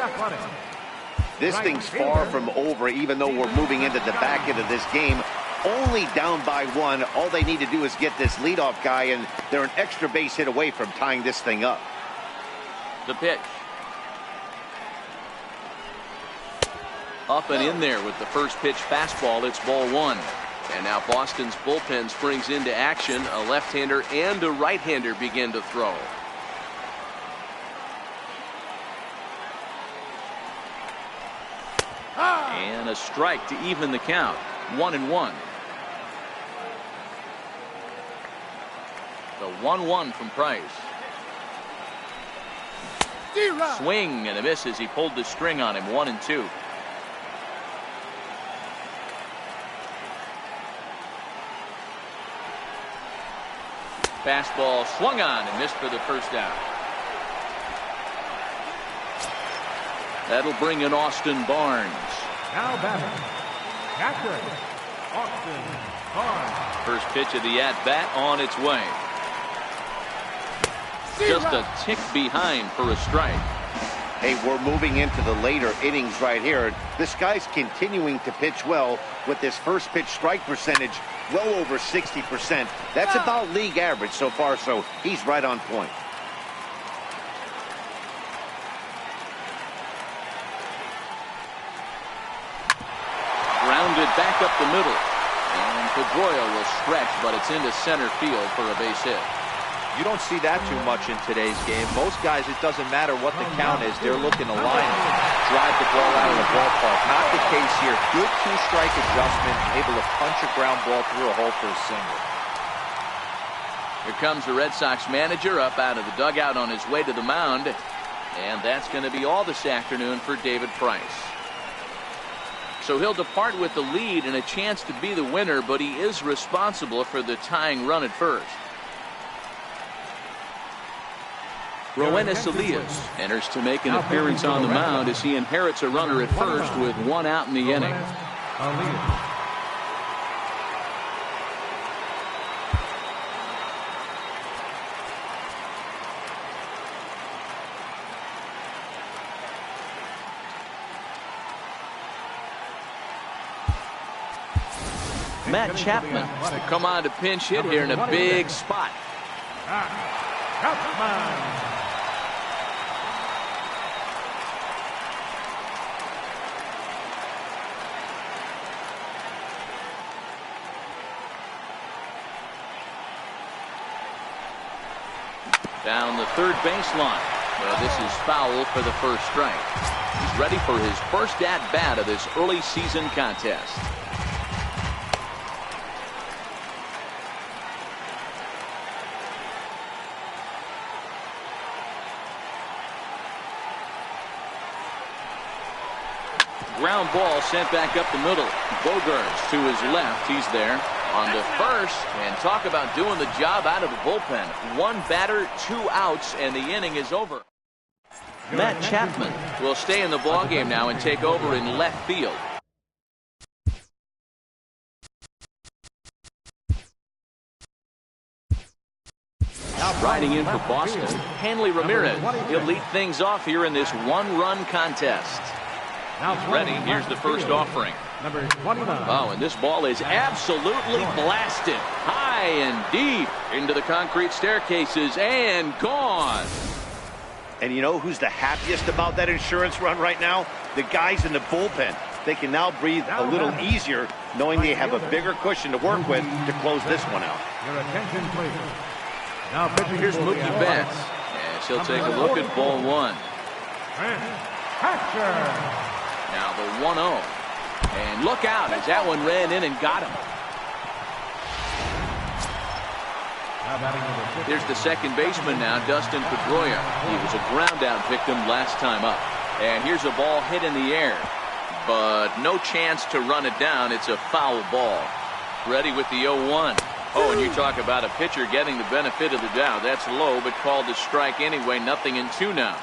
This thing's far from over, even though we're moving into the back end of this game. Only down by 1. All they need to do is get this leadoff guy, and they're an extra base hit away from tying this thing up. The pitch. Up and in there with the first pitch fastball. It's ball 1. And now Boston's bullpen springs into action. A left-hander and a right-hander begin to throw. And a strike to even the count. 1-1. The 1-1 from Price. Swing and a miss as he pulled the string on him. 1-2. Fastball swung on and missed for the first out. That'll bring in Austin Barnes. Now batting, catcher, Austin Barnes. First pitch of the at-bat on its way. Just a tick behind for a strike. Hey, we're moving into the later innings right here. This guy's continuing to pitch well with this first pitch strike percentage well over 60%. That's about league average so far, so he's right on point. Grounded back up the middle. And Pedroia will stretch, but it's into center field for a base hit. You don't see that too much in today's game. Most guys, it doesn't matter what the count is. They're looking to line it, drive the ball out of the ballpark. Not the case here. Good 2-strike adjustment, able to punch a ground ball through a hole for a single. Here comes the Red Sox manager up out of the dugout on his way to the mound. And that's going to be all this afternoon for David Price. So he'll depart with the lead and a chance to be the winner, but he is responsible for the tying run at first. Roenis Elias enters to make an appearance on the mound as he inherits a runner at first with 1 out in the inning. Matt Chapman will come on to pinch hit here in a big spot. Chapman. Down the third baseline. Well, this is foul for the first strike. He's ready for his first at-bat of this early season contest. Ground ball sent back up the middle. Bogarts to his left. He's there. on the first, and talk about doing the job out of the bullpen. One batter, 2 outs, and the inning is over. Matt Chapman will stay in the ballgame now and take over in left field. Riding in for Boston, Hanley Ramirez. He'll lead things off here in this one-run contest. Ready, here's the first offering. Oh, and this ball is absolutely blasted. High and deep into the concrete staircases and gone. And you know who's the happiest about that insurance run right now? The guys in the bullpen. They can now breathe a little easier knowing they have a bigger cushion to work with to close this one out. Your attention, please. Now here's Mookie Betts. Yes, he'll take a look at ball 1. Now the 1-0. And look out as that one ran in and got him. Here's the second baseman now, Dustin Pedroia. He was a ground out victim last time up. And here's a ball hit in the air, but no chance to run it down. It's a foul ball. Ready with the 0-1. Oh, and you talk about a pitcher getting the benefit of the doubt. That's low, but called a strike anyway. Nothing in 2 now.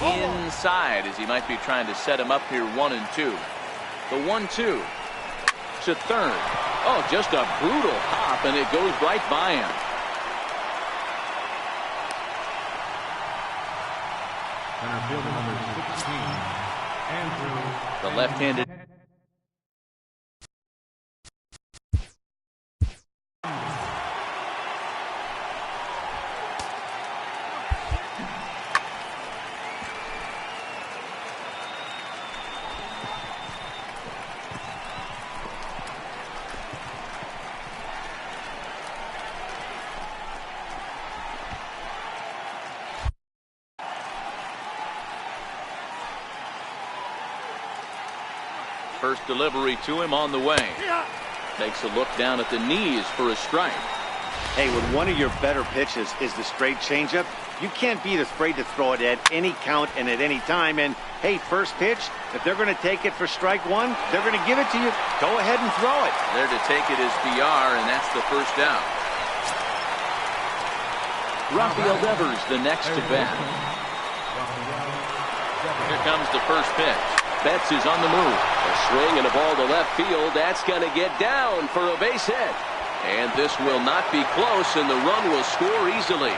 Inside, as he might be trying to set him up here, 1 and 2. The 1-2 to third. Oh, just a brutal hop, and it goes right by him. Center fielder number 16, Andrew. The left-handed. First delivery to him on the way. Takes a look down at the knees for a strike. Hey, when one of your better pitches is the straight changeup, you can't be afraid to throw it at any count and at any time. And hey, first pitch, if they're going to take it for strike 1, they're going to give it to you. Go ahead and throw it. There to take it is DR, and that's the first down. Rafael Devers, the next to bat. Here comes the first pitch. Betts is on the move. A swing and a ball to left field. That's going to get down for a base hit. And this will not be close, and the run will score easily.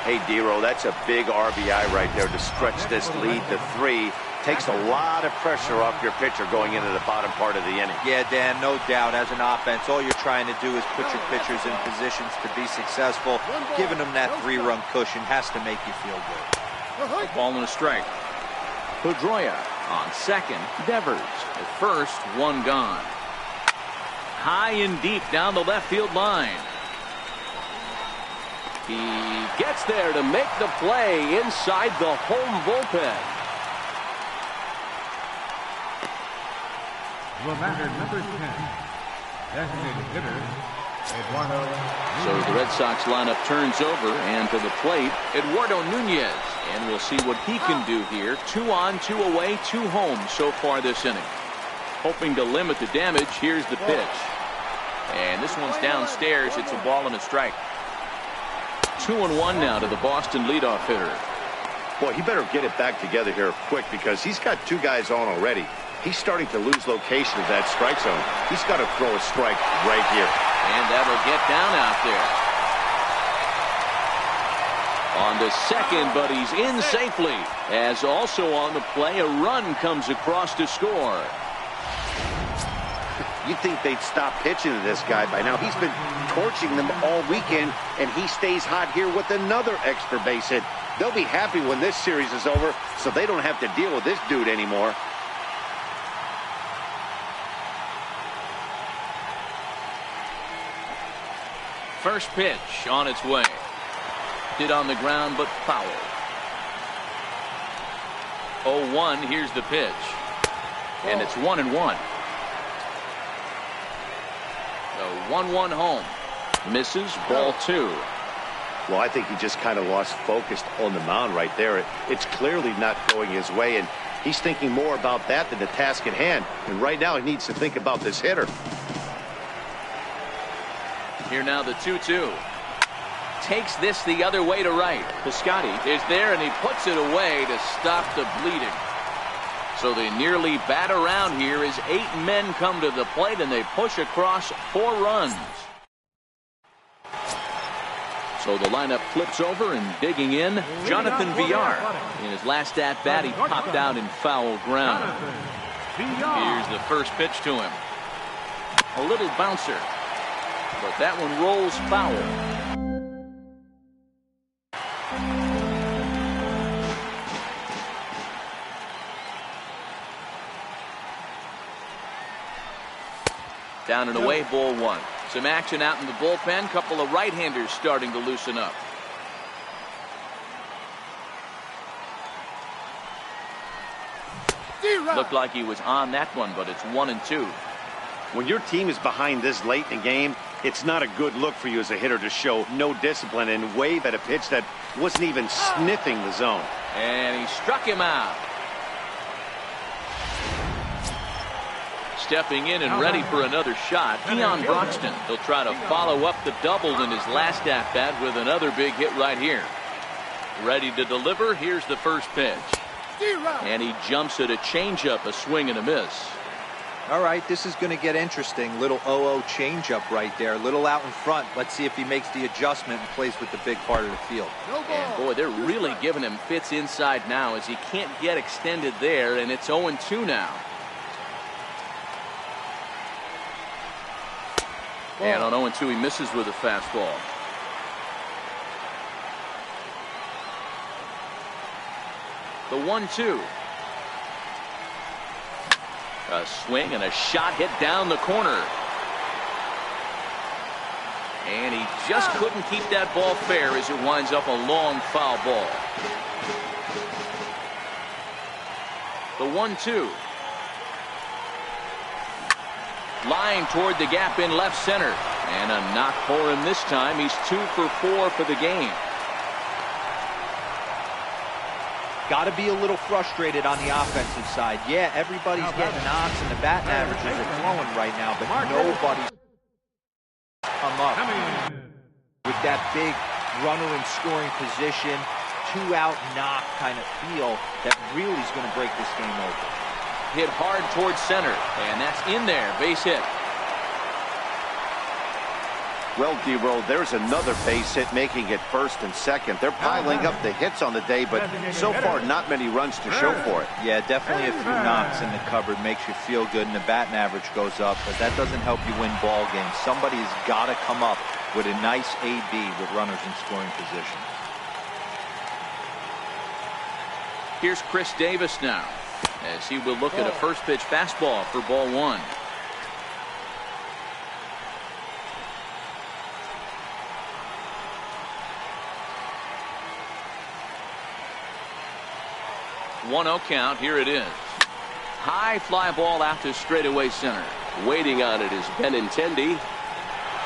Hey, Dero, that's a big RBI right there to stretch this lead to 3. Takes a lot of pressure off your pitcher going into the bottom part of the inning. Yeah, Dan, no doubt. As an offense, all you're trying to do is put your pitchers in positions to be successful. Giving them that 3-run cushion has to make you feel good. Ball and a strike. Pedroia on second. Devers at first. 1 gone. High and deep down the left field line. He gets there to make the play inside the home bullpen. The batter, number 10, designated hitter, Eduardo. So the Red Sox lineup turns over, and to the plate, Eduardo Nunez. And we'll see what he can do here. 2 on, 2 away, 2 home so far this inning. Hoping to limit the damage. Here's the pitch. And this one's downstairs. It's a ball and a strike. 2-1 now to the Boston leadoff hitter. Boy, he better get it back together here quick because he's got 2 guys on already. He's starting to lose location of that strike zone. He's got to throw a strike right here. And that'll get down out there. On the second, but he's in safely. As also on the play, a run comes across to score. You'd think they'd stop pitching to this guy by now. He's been torching them all weekend, and he stays hot here with another extra base hit. They'll be happy when this series is over, so they don't have to deal with this dude anymore. First pitch on its way. Hit on the ground, but foul. 0-1, here's the pitch. And it's 1-1. The 1-1 home. Misses, ball 2. Well, I think he just kind of lost focus on the mound right there. It's clearly not going his way, and he's thinking more about that than the task at hand. And right now, he needs to think about this hitter. Here now the 2-2. Takes this the other way to right. Piscotty is there, and he puts it away to stop the bleeding. So they nearly bat around here as 8 men come to the plate, and they push across 4 runs. So the lineup flips over, and digging in, Jonathan Villar. In his last at-bat, he popped out in foul ground. Here's the first pitch to him. A little bouncer, but that one rolls foul. Down and away, ball 1. Some action out in the bullpen. Couple of right-handers starting to loosen up. Looked like he was on that one, but it's 1-2. When your team is behind this late in the game, it's not a good look for you as a hitter to show no discipline and wave at a pitch that wasn't even sniffing the zone. And he struck him out. Stepping in and ready for another shot, Keon Broxton. He'll try to follow up the double in his last at-bat with another big hit right here. Ready to deliver. Here's the first pitch. And he jumps at a changeup, a swing and a miss. All right, this is going to get interesting. Little 0-0 changeup right there. Little out in front. Let's see if he makes the adjustment and plays with the big part of the field. And boy, they're really giving him fits inside now as he can't get extended there, and it's 0-2 now. And on 0-2, he misses with a fastball. The 1-2. A swing and a shot hit down the corner. And he just couldn't keep that ball fair as it winds up a long foul ball. The 1-2. Line toward the gap in left center. And a knock for him this time. He's 2 for 4 for the game. Got to be a little frustrated on the offensive side. Yeah, everybody's getting knocks and the batting averages are flowing right now, but nobody's come up with that big runner in scoring position, 2-out knock kind of feel that really is going to break this game over. Hit hard towards center, and that's in there. Base hit. Well, D-Roll, there's another base hit making it first and second. They're piling up the hits on the day, but so far not many runs to show for it. Yeah, definitely a few knocks in the cupboard makes you feel good, and the batting average goes up, but that doesn't help you win ball games. Somebody has got to come up with a nice AB with runners in scoring position. Here's Chris Davis now, as he will look at a first pitch fastball for ball 1. One-0 count. Here it is. High fly ball out to straightaway center. Waiting on it is Benintendi.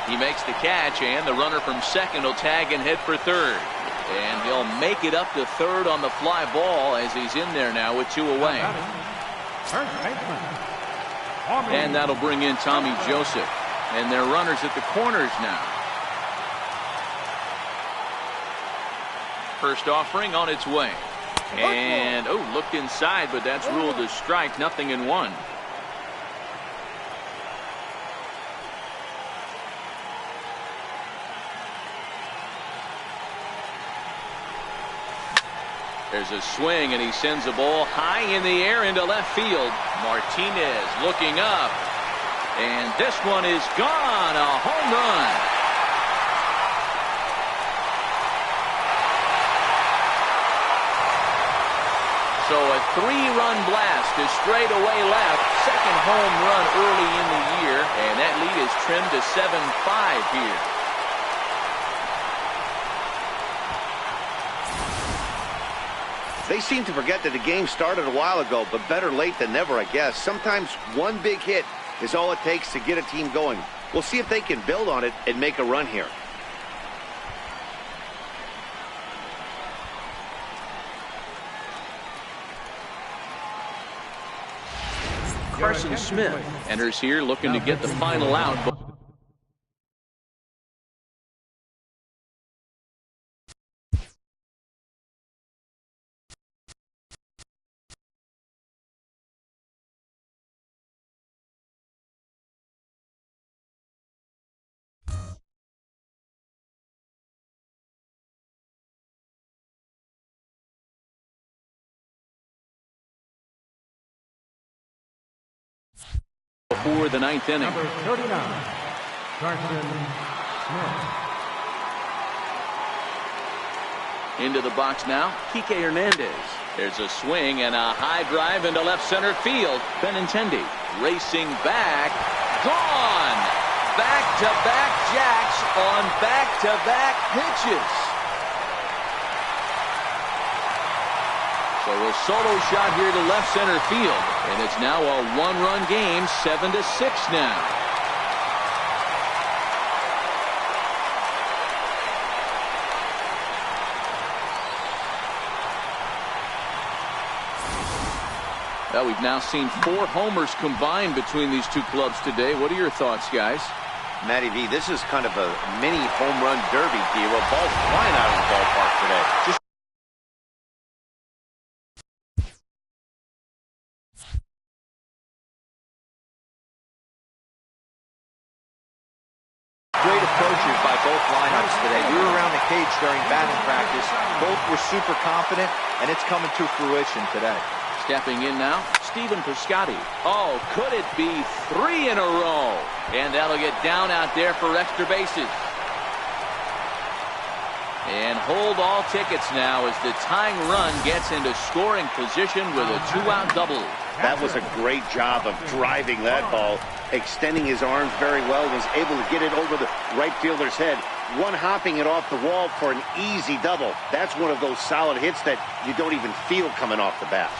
He makes the catch, and the runner from second will tag and head for third. And he'll make it up to third on the fly ball as he's in there now with 2 away. And that'll bring in Tommy Joseph. And they're runners at the corners now. First offering on its way. And, looked inside, but that's ruled a strike, 0-1. There's a swing, and he sends a ball high in the air into left field. Martinez looking up. And this one is gone, a home run. So a 3-run blast to straightaway left. Second home run early in the year. And that lead is trimmed to 7-5 here. They seem to forget that the game started a while ago, but better late than never, I guess. Sometimes one big hit is all it takes to get a team going. We'll see if they can build on it and make a run here. Carson Smith enters here looking to get the final out. For the ninth inning. Number 39, Carson Smith. Into the box now, Kike Hernandez. There's a swing and a high drive into left center field. Benintendi racing back. Gone! Back-to-back jacks on back-to-back pitches. So a solo shot here to left center field. And it's now a one-run game, 7-6 now. Well, we've now seen 4 homers combined between these two clubs today. What are your thoughts, guys? Matty V, this is kind of a mini home run derby deal. Balls flying out of the ballpark today. Great approaches by both lineups today. We were around the cage during batting practice. Both were super confident, and it's coming to fruition today. Stepping in now, Stephen Piscotty. Oh, could it be 3 in a row? And that'll get down out there for extra bases. And hold all tickets now as the tying run gets into scoring position with a 2-out double. That was a great job of driving that ball, extending his arms very well, was able to get it over the right fielder's head, one-hopping it off the wall for an easy double. That's one of those solid hits that you don't even feel coming off the bat.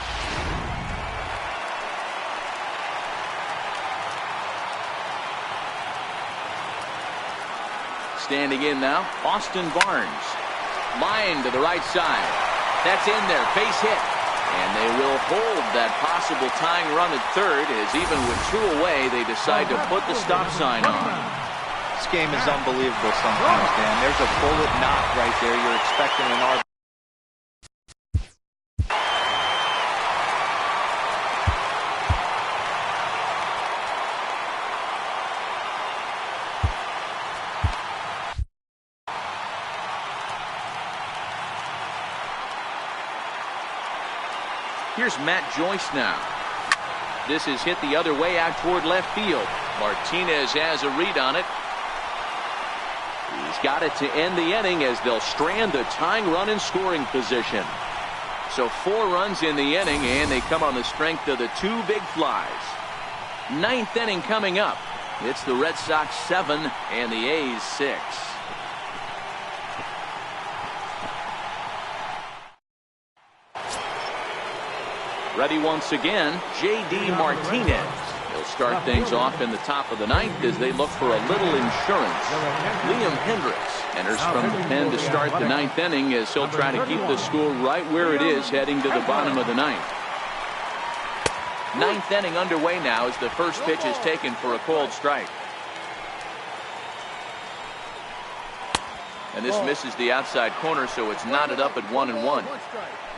Standing in now, Austin Barnes. Line to the right side. That's in there, base hit. And they will hold that possible tying run at third as even with 2 away, they decide to put the stop sign on. This game is unbelievable sometimes, Dan. There's a bullet knock right there. You're expecting an RBI. Here's Matt Joyce now. This is hit the other way out toward left field. Martinez has a read on it. He's got it to end the inning as they'll strand the tying run in scoring position. So 4 runs in the inning, and they come on the strength of the 2 big flies. 9th inning coming up. It's the Red Sox 7 and the A's 6. Ready once again, J.D. Martinez. He'll start things off in the top of the 9th as they look for a little insurance. Liam Hendricks enters from the pen to start the 9th inning as he'll try to keep the score right where it is heading to the bottom of the 9th. 9th inning underway now as the first pitch is taken for a called strike. And this misses the outside corner, so it's knotted up at 1-1.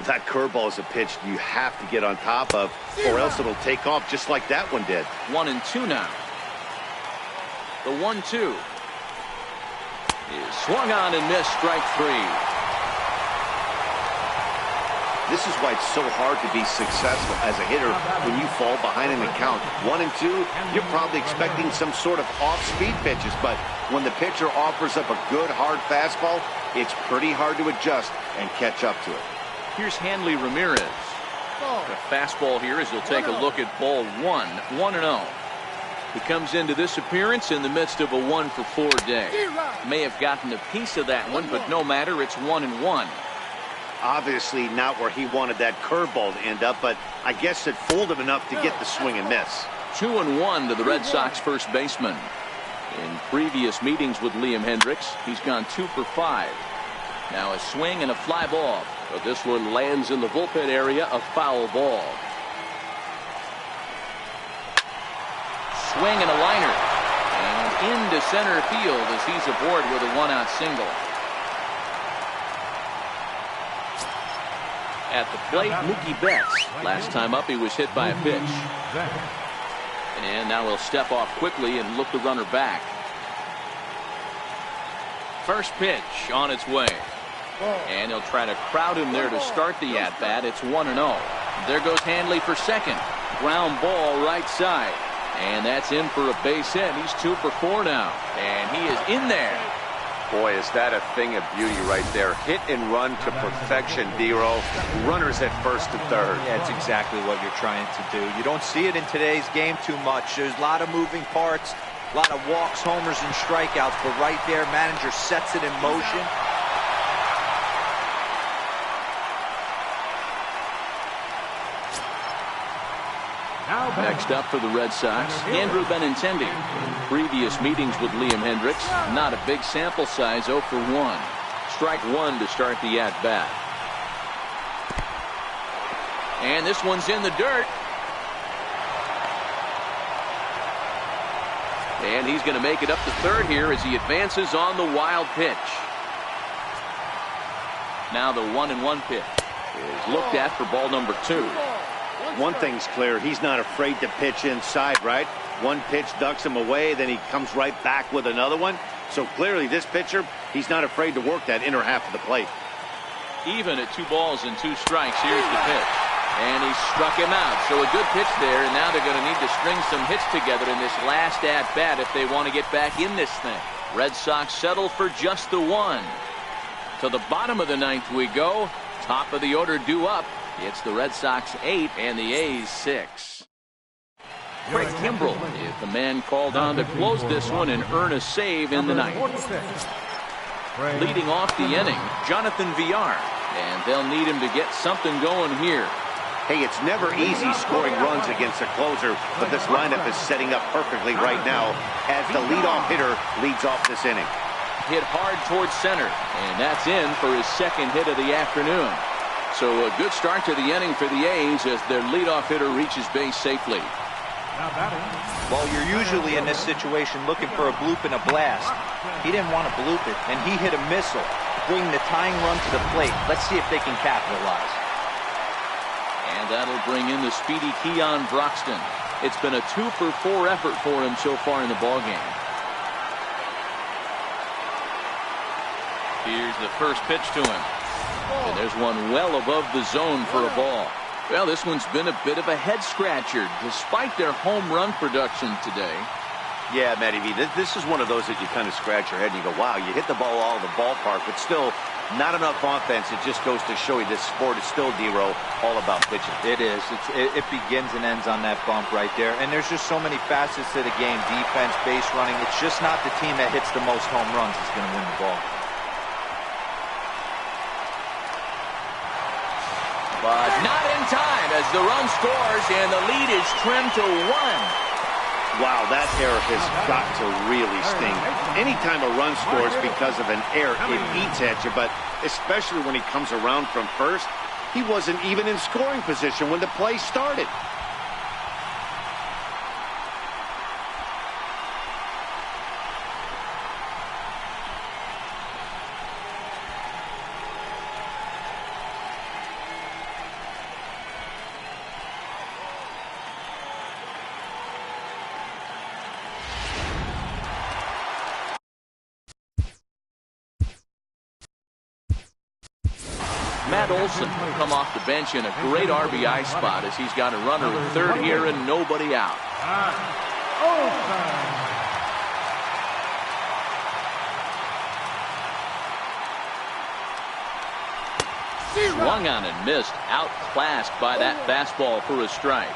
That curveball is a pitch you have to get on top of, or else it'll take off just like that one did. 1-2 now. The 1-2 is swung on and missed, strike 3. This is why it's so hard to be successful as a hitter when you fall behind in the count. 1 and 2, you're probably expecting some sort of off-speed pitches, but when the pitcher offers up a good hard fastball, it's pretty hard to adjust and catch up to it. Here's Hanley Ramirez. A fastball here as he'll take a look at ball 1-0. He comes into this appearance in the midst of a 1-for-4 day. May have gotten a piece of that one, but no matter, it's 1-1. Obviously not where he wanted that curveball to end up, but I guess it fooled him enough to get the swing and miss. 2-1 to the Red Sox first baseman. In previous meetings with Liam Hendricks, he's gone 2 for 5. Now a swing and a fly ball, but this one lands in the bullpen area, a foul ball. swing and a liner. And into center field as he's aboard with a one-out single. At the plate, Mookie Betts. Last time up, he was hit by a pitch. And now he'll step off quickly and look the runner back. First pitch on its way. And he'll try to crowd him there to start the at-bat. It's 1-0. There goes Hanley for second. Ground ball right side. And that's in for a base hit. He's 2 for 4 now. And he is in there. Boy, is that a thing of beauty right there. Hit and run to perfection, Dero. Runners at first and third. Yeah, it's exactly what you're trying to do. You don't see it in today's game too much. There's a lot of moving parts, a lot of walks, homers, and strikeouts. But right there, manager sets it in motion. Next up for the Red Sox, Andrew Benintendi. In previous meetings with Liam Hendricks, not a big sample size, 0 for 1. Strike 1 to start the at-bat. And this one's in the dirt. And he's going to make it up to third here as he advances on the wild pitch. Now the 1-1 pitch is looked at for ball number 2. One thing's clear, he's not afraid to pitch inside, right? One pitch ducks him away, then he comes right back with another one. So clearly this pitcher, he's not afraid to work that inner half of the plate. Even at 2 balls and 2 strikes, here's the pitch. And he struck him out. So a good pitch there, and now they're going to need to string some hits together in this last at-bat if they want to get back in this thing. Red Sox settle for just the 1. To the bottom of the 9th we go. Top of the order due up. It's the Red Sox 8 and the A's 6. Craig Kimbrell is the man called on to close this one and earn a save in the 9th. Leading off the inning, Jonathan Villar. And they'll need him to get something going here. Hey, it's never easy scoring runs against a closer, but this lineup is setting up perfectly right now as the leadoff hitter leads off this inning. Hit hard towards center, and that's in for his second hit of the afternoon. So a good start to the inning for the A's as their leadoff hitter reaches base safely. Well, you're usually in this situation looking for a bloop and a blast. He didn't want to bloop it, and he hit a missile, bringing the tying run to the plate. Let's see if they can capitalize. And that'll bring in the speedy Keon Broxton. It's been a 2 for 4 effort for him so far in the ballgame. Here's the first pitch to him. And there's one well above the zone for a ball. Well, this one's been a bit of a head scratcher despite their home run production today. Yeah, Matty V, this is one of those that you kind of scratch your head and you go, wow, you hit the ball all over the ballpark, but still not enough offense. It just goes to show you this sport is still, Dero, all about pitching. It is. It begins and ends on that bump right there. And there's just so many facets to the game. Defense, base running. It's just not the team that hits the most home runs is going to win the ball. But not in time as the run scores and the lead is trimmed to 1. Wow, that error has got to really sting. Anytime a run scores because of an error, it eats at you, but especially when he comes around from first, he wasn't even in scoring position when the play started. Matt Olson will come off the bench in a great RBI spot as he's got a runner at third here and nobody out. Swung on and missed, outclassed by that fastball for a strike.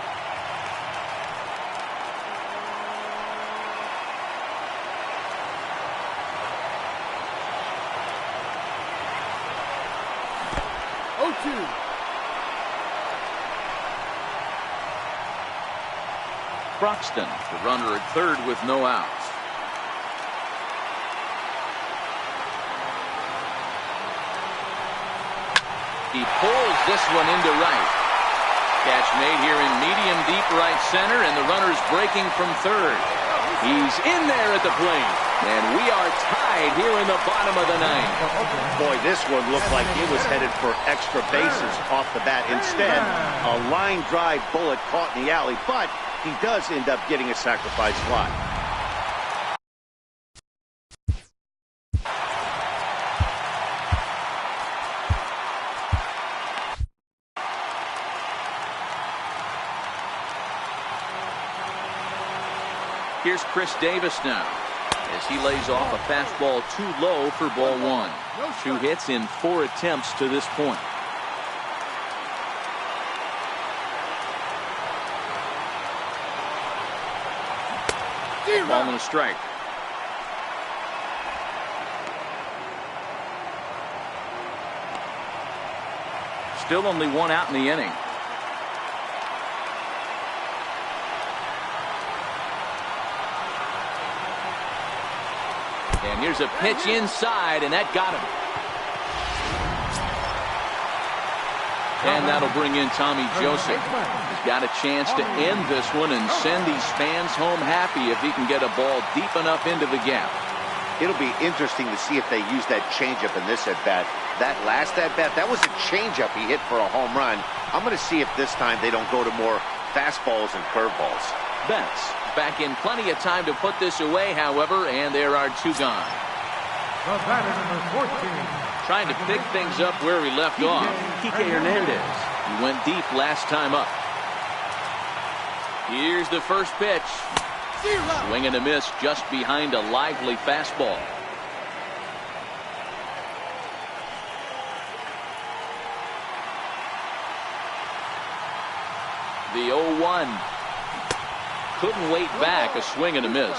Broxton, the runner at third with no outs. He pulls this one into right. Catch made here in medium deep right center, and the runner's breaking from third. He's in there at the plate, and we are tied here in the bottom of the ninth. Boy, this one looked like it was headed for extra bases off the bat. Instead, a line drive bullet caught in the alley, but he does end up getting a sacrifice fly. Here's Chris Davis now as he lays off a fastball too low for ball one. 2 hits in 4 attempts to this point. Ball and a strike. Still only 1 out in the inning. And here's a pitch inside, and that got him. And that'll bring in Tommy Joseph. He's got a chance to end this one and send these fans home happy if he can get a ball deep enough into the gap. It'll be interesting to see if they use that changeup in this at-bat. That last at-bat, that was a changeup he hit for a home run. I'm going to see if this time they don't go to more fastballs and curveballs. Betts back in plenty of time to put this away, however, and there are 2 gone. The batter, number 14. Trying to pick things up where he left off. Kike Hernandez. He went deep last time up. Here's the first pitch. Swing and a miss just behind a lively fastball. The 0-1. Couldn't wait back. A swing and a miss.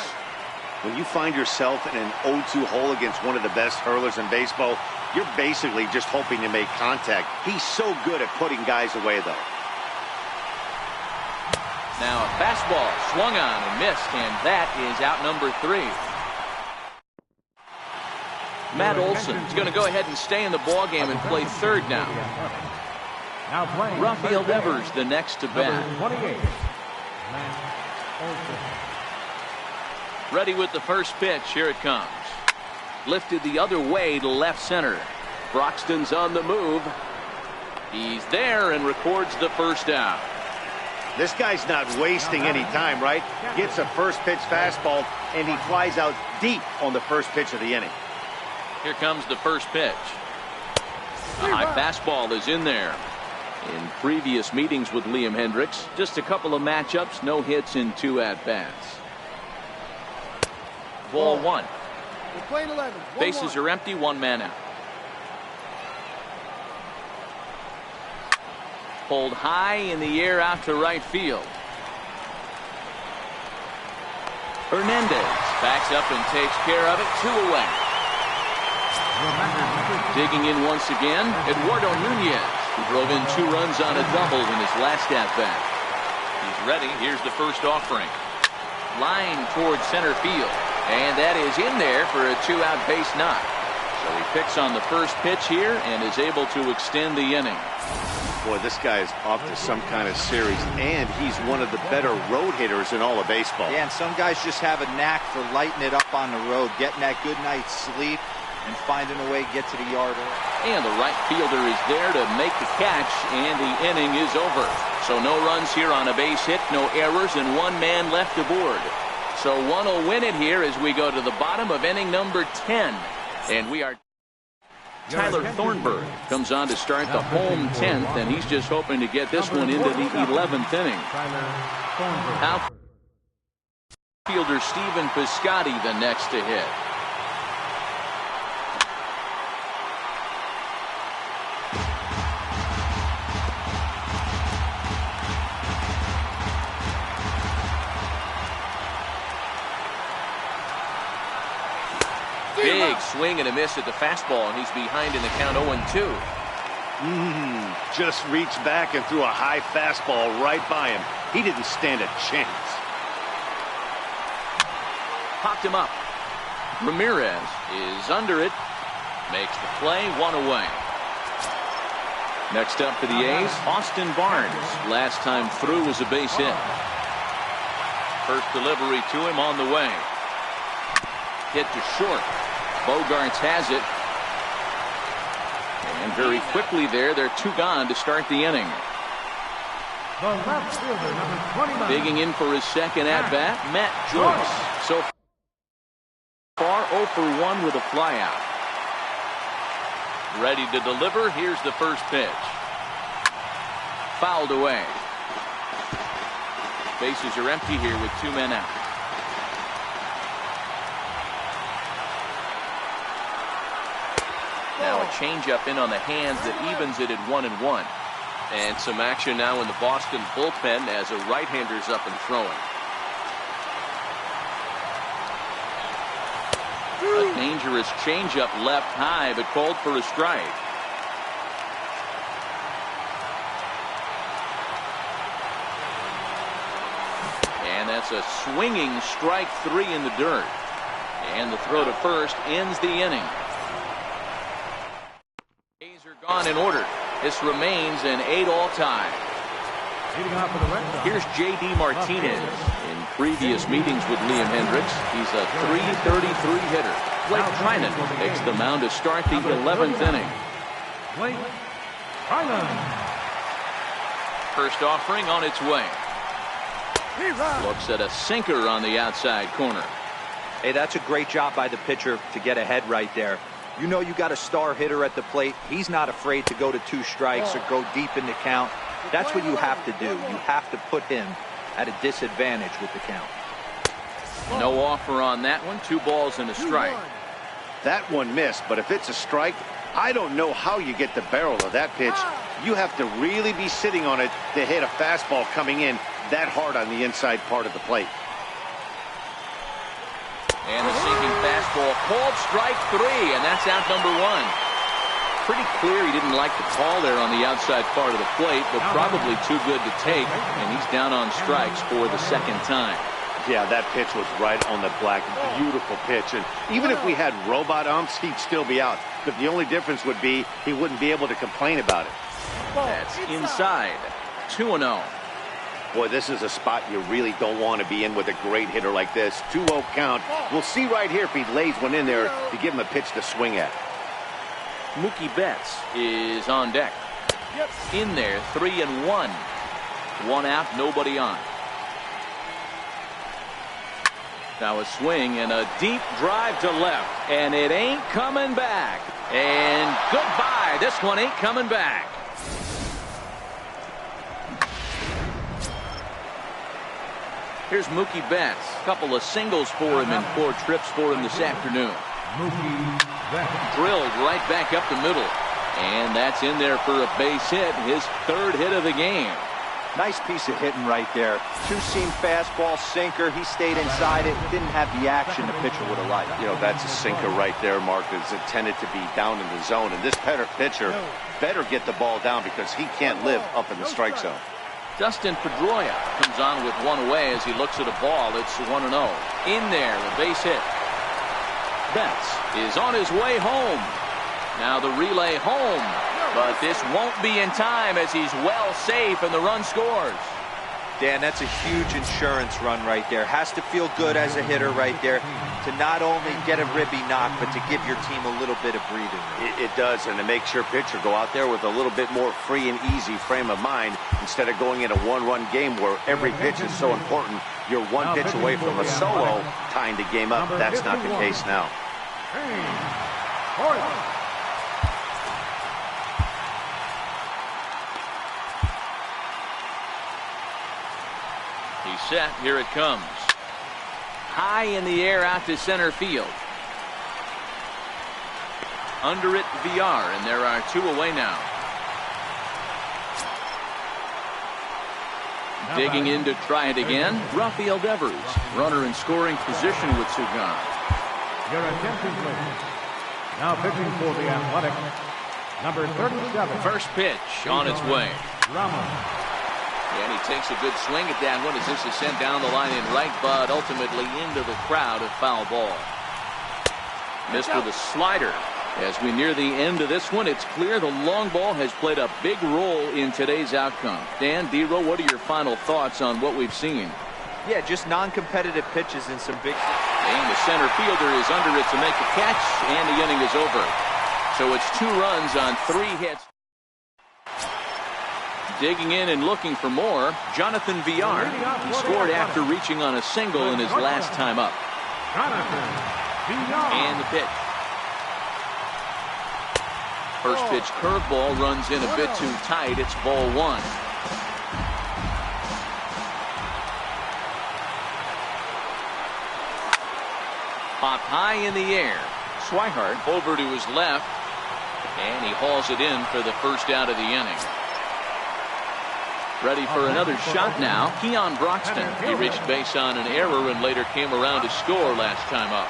When you find yourself in an 0-2 hole against one of the best hurlers in baseball, you're basically just hoping to make contact. He's so good at putting guys away, though. Now a fastball swung on and missed, and that is out number 3. Matt Olson is going to go ahead and stay in the ballgame and play third now. Rafael Devers the next to bat. Ready with the first pitch. Here it comes. Lifted the other way to left center. Broxton's on the move. He's there and records the first out. This guy's not wasting any time, right? Gets a first pitch fastball, and he flies out deep on the first pitch of the inning. Here comes the first pitch. A high fastball is in there. In previous meetings with Liam Hendricks, just a couple of matchups, no hits in 2 at-bats. Ball 1. We're playing 11. Bases are empty, 1 man out. Pulled high in the air out to right field. Hernandez backs up and takes care of it. 2 away. Digging in once again, Eduardo Nunez, who drove in 2 runs on a double in his last at-bat. He's ready. Here's the first offering. Line towards center field. And that is in there for a 2-out base knock. So he picks on the first pitch here and is able to extend the inning. Boy, this guy is off to some kind of series, and he's one of the better road hitters in all of baseball. Yeah, and some guys just have a knack for lighting it up on the road, getting that good night's sleep, and finding a way to get to the yard. And the right fielder is there to make the catch, and the inning is over. So no runs here on a base hit, no errors, and 1 man left aboard. So one will win it here as we go to the bottom of inning number 10. And we are... Tyler Thornburg comes on to start the home 10th, and he's just hoping to get this one into the 11th inning. Outfielder Stephen Piscotty the next to hit. Big swing and a miss at the fastball, and he's behind in the count 0-2. Just reached back and threw a high fastball right by him. He didn't stand a chance. Popped him up. Ramirez is under it. Makes the play, 1 away. Next up for the A's, Austin Barnes. Last time through was a base hit. First delivery to him on the way. Hit to short. Bogarts has it. And very quickly they're 2 gone to start the inning. The left fielder, number 29. Digging in for his second at-bat, Matt Joyce. So far 0 for 1 with a flyout. Ready to deliver. Here's the first pitch. Fouled away. Bases are empty here with 2 men out. Now a changeup in on the hands that evens it at 1-1. And some action now in the Boston bullpen as a right-hander's up and throwing. A dangerous changeup left high, but called for a strike. And that's a swinging strike 3 in the dirt. And the throw to first ends the inning. A's are gone in order. This remains an 8-all tie. Here's J.D. Martinez. In previous meetings with Liam Hendricks, he's a .333 hitter. Blake Trinan takes the mound to start the 11th inning. Blake Trinan. First offering on its way. Looks at a sinker on the outside corner. Hey, that's a great job by the pitcher to get ahead right there. You know you got a star hitter at the plate. He's not afraid to go to 2 strikes or go deep in the count. That's what you have to do. You have to put him at a disadvantage with the count. No offer on that one. 2 balls and a strike. That one missed, but if it's a strike, I don't know how you get the barrel of that pitch. You have to really be sitting on it to hit a fastball coming in that hard on the inside part of the plate. And the sinking fastball called strike 3, and that's out number 1. Pretty clear he didn't like the call there on the outside part of the plate, but probably too good to take, and he's down on strikes for the second time. Yeah, that pitch was right on the black. Beautiful pitch. And even if we had robot umps, he'd still be out. But the only difference would be he wouldn't be able to complain about it. That's inside. 2-0. Boy, this is a spot you really don't want to be in with a great hitter like this. 2-0 count. We'll see right here if he lays one in there to give him a pitch to swing at. Mookie Betts is on deck. In there, 3-1. 1 out, nobody on. Now a swing and a deep drive to left, and it ain't coming back. And goodbye. This one ain't coming back. Here's Mookie Betts. A couple of singles for him and 4 trips for him this afternoon. Mookie Betts. Drilled right back up the middle. And that's in there for a base hit. His 3rd hit of the game. Nice piece of hitting right there. 2-seam fastball, sinker. He stayed inside it. Didn't have the action the pitcher would have liked. You know, that's a sinker right there, Mark. It's intended to be down in the zone. And this pitcher better get the ball down because he can't live up in the strike zone. Dustin Pedroia comes on with 1 away as he looks at a ball. It's 1-0. In there, a base hit. Betts is on his way home. Now the relay home. But this won't be in time as he's well safe and the run scores. Dan, that's a huge insurance run right there. Has to feel good as a hitter right there to not only get a ribby knock, but to give your team a little bit of breathing. It does, and it makes your pitcher go out there with a little bit more free and easy frame of mind instead of going in a 1-run game where every pitch is so important. You're 1 pitch away from a solo tying the game up. That's not the case now. He's set. Here it comes. High in the air out to center field. Under it, VR, and there are 2 away now. Digging in to try it again. Rafael Devers, runner in scoring position with 2 gone. Your attention, please. Now pitching for the Athletic, number 37. First pitch on its way. Ramos. And he takes a good swing at that one as this is sent down the line in right, but ultimately into the crowd, a foul ball. Missed with a slider. As we near the end of this one, it's clear the long ball has played a big role in today's outcome. Dan, D-Row, what are your final thoughts on what we've seen? Yeah, just non-competitive pitches in some big... And the center fielder is under it to make a catch, and the inning is over. So it's 2 runs on 3 hits. Digging in and looking for more, Jonathan Villar. He scored after reaching on a single in his last time up. And the pitch. First pitch curveball runs in a bit too tight. It's ball 1. Popped high in the air. Swihart over to his left, and he hauls it in for the first out of the inning. Ready for another shot now. Keon Broxton. He reached base on an error and later came around to score last time up.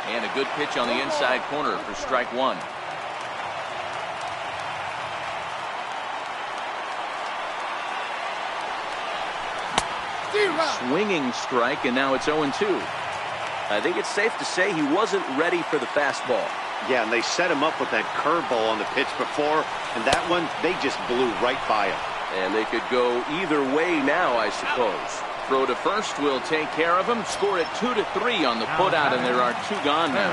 And a good pitch on the inside corner for strike 1. Swinging strike, and now it's 0-2. I think it's safe to say he wasn't ready for the fastball. Yeah, and they set him up with that curveball on the pitch before, and that one, they just blew right by him. And they could go either way now, I suppose. Throw to first will take care of him. Score it 2-3 on the putout, and there are 2 gone now.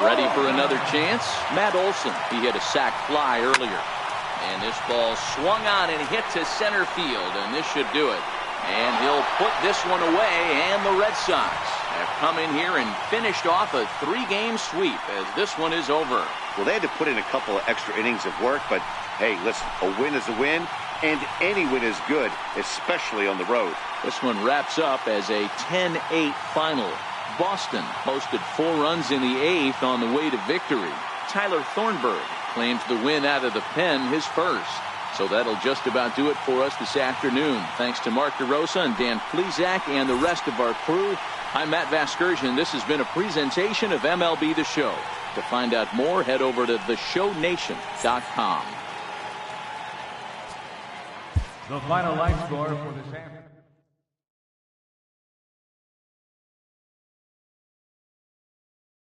Ready for another chance? Matt Olson. He hit a sac fly earlier. And this ball swung on and hit to center field, and this should do it. And he'll put this one away, and the Red Sox have come in here and finished off a 3-game sweep as this one is over. Well, they had to put in a couple of extra innings of work, but hey, listen, a win is a win, and any win is good, especially on the road. This one wraps up as a 10-8 final. Boston posted 4 runs in the 8th on the way to victory. Tyler Thornburg claims the win out of the pen, his first. So that'll just about do it for us this afternoon. Thanks to Mark DeRosa and Dan Plesac and the rest of our crew. I'm Matt Vasgersian. This has been a presentation of MLB The Show. To find out more, head over to theshownation.com. The final line score for this afternoon.